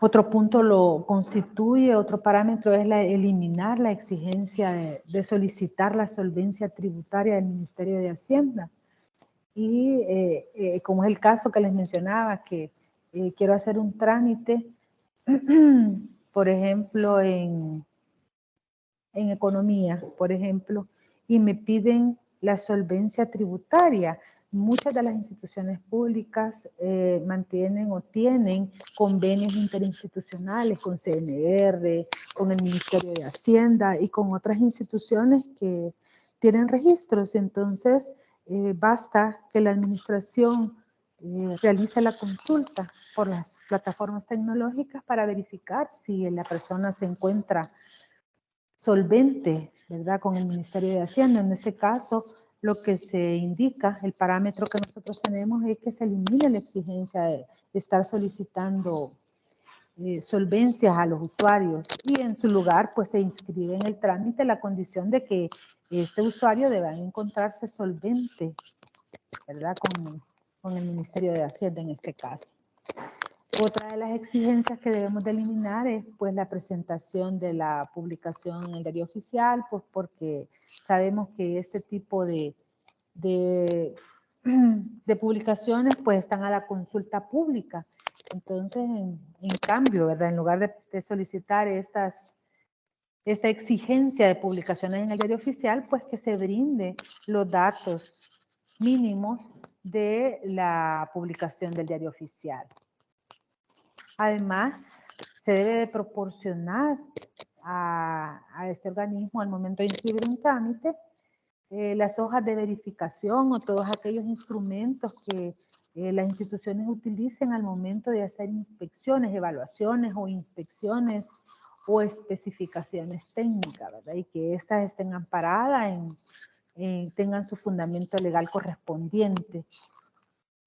Otro punto lo constituye, otro parámetro es eliminar la exigencia de solicitar la solvencia tributaria del Ministerio de Hacienda. Y como es el caso que les mencionaba, que quiero hacer un trámite, por ejemplo, en economía, por ejemplo, y me piden la solvencia tributaria. Muchas de las instituciones públicas mantienen o tienen convenios interinstitucionales con CNR, con el Ministerio de Hacienda y con otras instituciones que tienen registros. Entonces, basta que la administración realice la consulta por las plataformas tecnológicas para verificar si la persona se encuentra solvente, ¿verdad? Con el Ministerio de Hacienda. En ese caso, lo que se indica, el parámetro que nosotros tenemos es que se elimine la exigencia de estar solicitando solvencias a los usuarios y en su lugar pues se inscribe en el trámite la condición de que este usuario debe encontrarse solvente, ¿verdad? Con el Ministerio de Hacienda en este caso. Otra de las exigencias que debemos de eliminar es pues la presentación de la publicación en el diario oficial, pues porque sabemos que este tipo de publicaciones pues están a la consulta pública. Entonces, en cambio, ¿verdad? En lugar de solicitar esta exigencia de publicaciones en el diario oficial, pues que se brinde los datos mínimos de la publicación del diario oficial. Además, se debe de proporcionar a este organismo al momento de inscribir un trámite las hojas de verificación o todos aquellos instrumentos que las instituciones utilicen al momento de hacer inspecciones, evaluaciones o inspecciones o especificaciones técnicas, ¿verdad? Y que éstas estén amparadas tengan su fundamento legal correspondiente.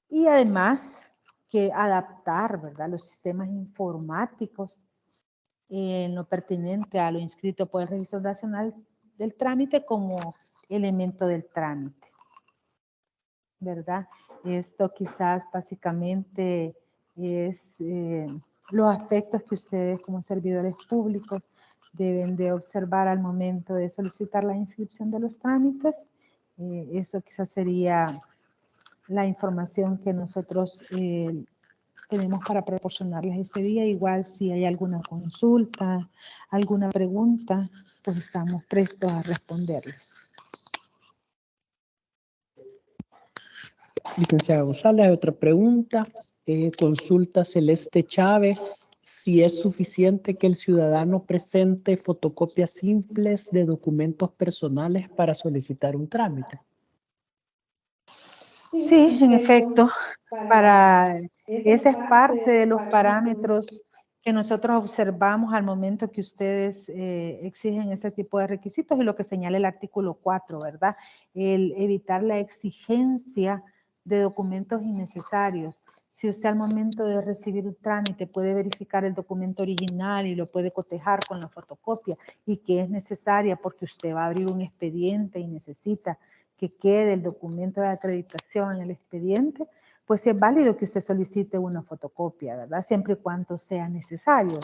Y además que adaptar, ¿verdad?, los sistemas informáticos en lo pertinente a lo inscrito por el Registro Nacional del Trámite como elemento del trámite, ¿verdad? Esto quizás básicamente es los aspectos que ustedes como servidores públicos deben de observar al momento de solicitar la inscripción de los trámites. Esto quizás sería la información que nosotros tenemos para proporcionarles este día. Igual si hay alguna consulta, alguna pregunta, pues estamos prestos a responderles.
Licenciada González, hay otra pregunta. Consulta Celeste Chávez. Si es suficiente que el ciudadano presente fotocopias simples de documentos personales para solicitar un trámite.
Sí, en efecto, esa es parte de los parámetros que nosotros observamos al momento que ustedes exigen ese tipo de requisitos y lo que señala el artículo 4, ¿verdad? El evitar la exigencia de documentos innecesarios. Si usted al momento de recibir un trámite puede verificar el documento original y lo puede cotejar con la fotocopia y que es necesaria porque usted va a abrir un expediente y necesita que quede el documento de acreditación en el expediente, pues es válido que usted solicite una fotocopia, ¿verdad? Siempre y cuando sea necesario,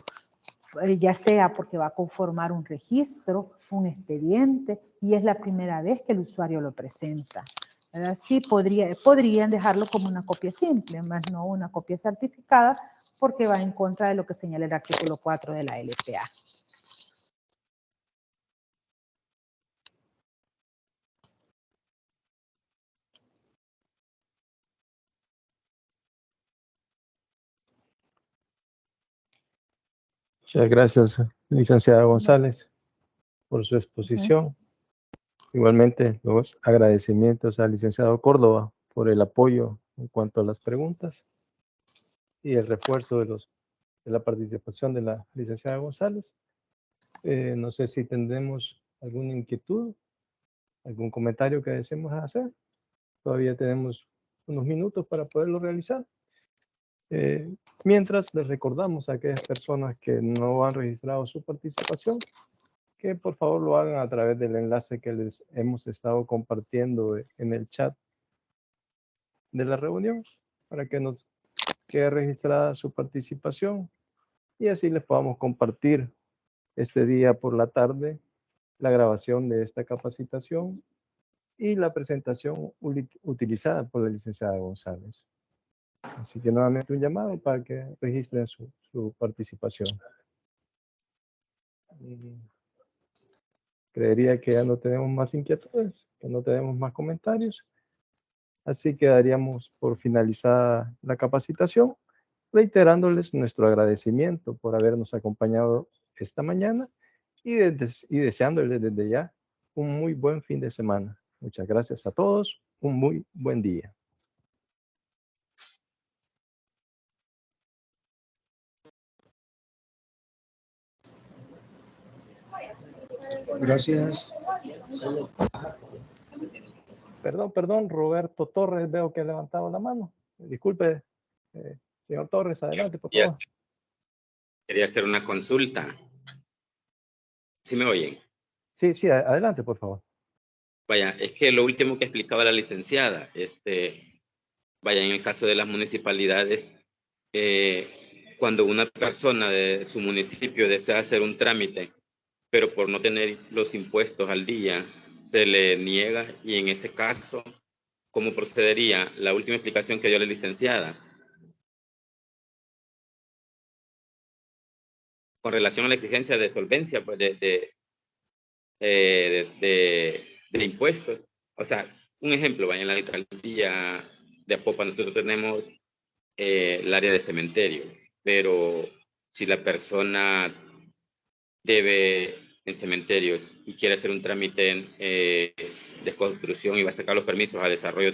ya sea porque va a conformar un registro, un expediente, y es la primera vez que el usuario lo presenta, ¿verdad? Sí, podrían dejarlo como una copia simple, más no una copia certificada, porque va en contra de lo que señala el artículo 4 de la LPA.
Muchas gracias, licenciada González, por su exposición. Igualmente, los agradecimientos al licenciado Córdoba por el apoyo en cuanto a las preguntas y el refuerzo de la participación de la licenciada González. No sé si tendremos alguna inquietud, algún comentario que deseemos hacer. Todavía tenemos unos minutos para poderlo realizar. Mientras les recordamos a aquellas personas que no han registrado su participación, que por favor lo hagan a través del enlace que les hemos estado compartiendo en el chat de la reunión, para que nos quede registrada su participación y así les podamos compartir este día por la tarde la grabación de esta capacitación y la presentación utilizada por la licenciada González. Así que nuevamente un llamado para que registren su participación. Creería que ya no tenemos más inquietudes, que no tenemos más comentarios. Así que daríamos por finalizada la capacitación, reiterándoles nuestro agradecimiento por habernos acompañado esta mañana y deseándoles desde ya un muy buen fin de semana. Muchas gracias a todos. Un muy buen día.
Gracias.
Perdón, Roberto Torres, veo que ha levantado la mano. Disculpe, señor Torres, adelante, por favor.
Quería hacer una consulta. ¿Sí me oyen?
Sí, adelante, por favor.
Vaya, es que lo último que explicaba la licenciada, vaya, en el caso de las municipalidades, cuando una persona de su municipio desea hacer un trámite, pero por no tener los impuestos al día, se le niega, y en ese caso, ¿cómo procedería? La última explicación que dio la licenciada. Con relación a la exigencia de solvencia, pues, de impuestos. O sea, un ejemplo, vaya, en la alcaldía de Apopa nosotros tenemos el área de cementerio, pero si la persona debe en cementerios y quiere hacer un trámite de construcción y va a sacar los permisos a desarrollo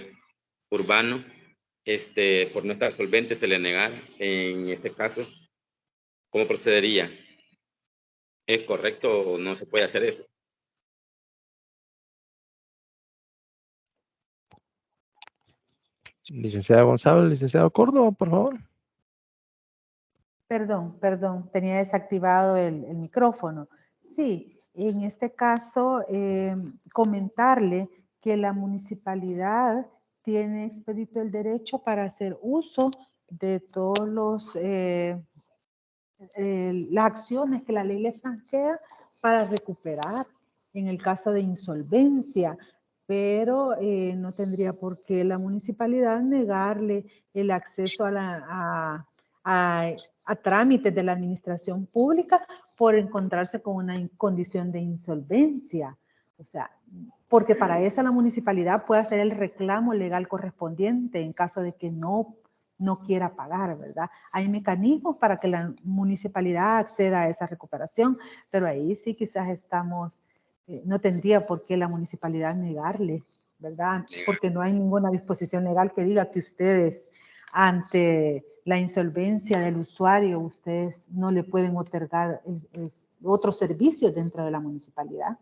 urbano, por no estar solvente se le negara, en este caso, ¿cómo procedería? ¿Es correcto o no se puede hacer eso?
Licenciada González, licenciado Córdoba, por favor.
Perdón, tenía desactivado el micrófono. Sí, en este caso, comentarle que la municipalidad tiene expedito el derecho para hacer uso de todos las acciones que la ley le franquea para recuperar en el caso de insolvencia, pero no tendría por qué la municipalidad negarle el acceso a trámites de la administración pública por encontrarse con una condición de insolvencia. O sea, porque para eso la municipalidad puede hacer el reclamo legal correspondiente en caso de que no quiera pagar, ¿verdad? Hay mecanismos para que la municipalidad acceda a esa recuperación, pero ahí sí quizás estamos, no tendría por qué la municipalidad negarle, ¿verdad? Porque no hay ninguna disposición legal que diga que ustedes, ante la insolvencia del usuario, ustedes no le pueden otorgar otros servicios dentro de la municipalidad.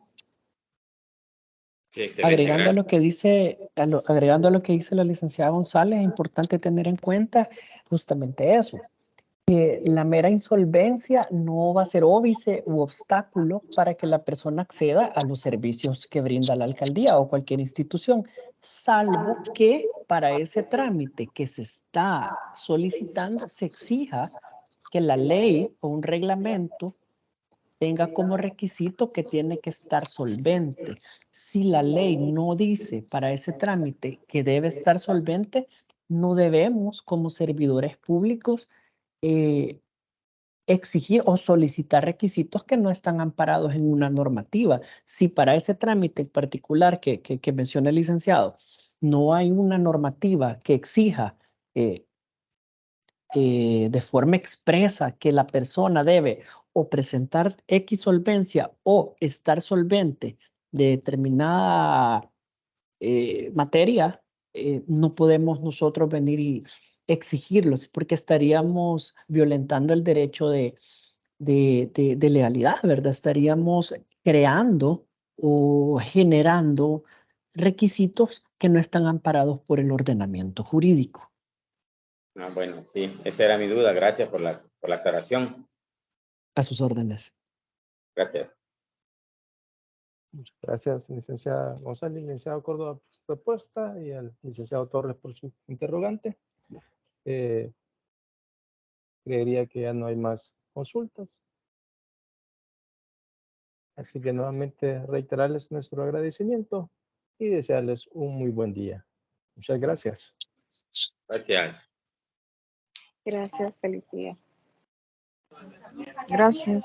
Sí, excelente,
Agregando a lo que dice, agregando a lo que dice la licenciada González, es importante tener en cuenta justamente eso. Que la mera insolvencia no va a ser óbice u obstáculo para que la persona acceda a los servicios que brinda la alcaldía o cualquier institución, salvo que para ese trámite que se está solicitando se exija que la ley o un reglamento tenga como requisito que tiene que estar solvente. Si la ley no dice para ese trámite que debe estar solvente, no debemos como servidores públicos exigir o solicitar requisitos que no están amparados en una normativa. Si para ese trámite en particular que menciona el licenciado, no hay una normativa que exija de forma expresa que la persona debe o presentar X solvencia o estar solvente de determinada materia, no podemos nosotros venir y exigirlos porque estaríamos violentando el derecho de legalidad, ¿verdad? Estaríamos creando o generando requisitos que no están amparados por el ordenamiento jurídico.
Ah, bueno, sí, esa era mi duda. Gracias por la aclaración.
A sus órdenes.
Gracias.
Muchas gracias, licenciada González, licenciado Córdoba, por su propuesta, y al licenciado Torres por su interrogante. Creería que ya no hay más consultas. Así que nuevamente reiterarles nuestro agradecimiento y desearles un muy buen día. Muchas gracias.
Gracias.
Gracias, feliz día.
Gracias.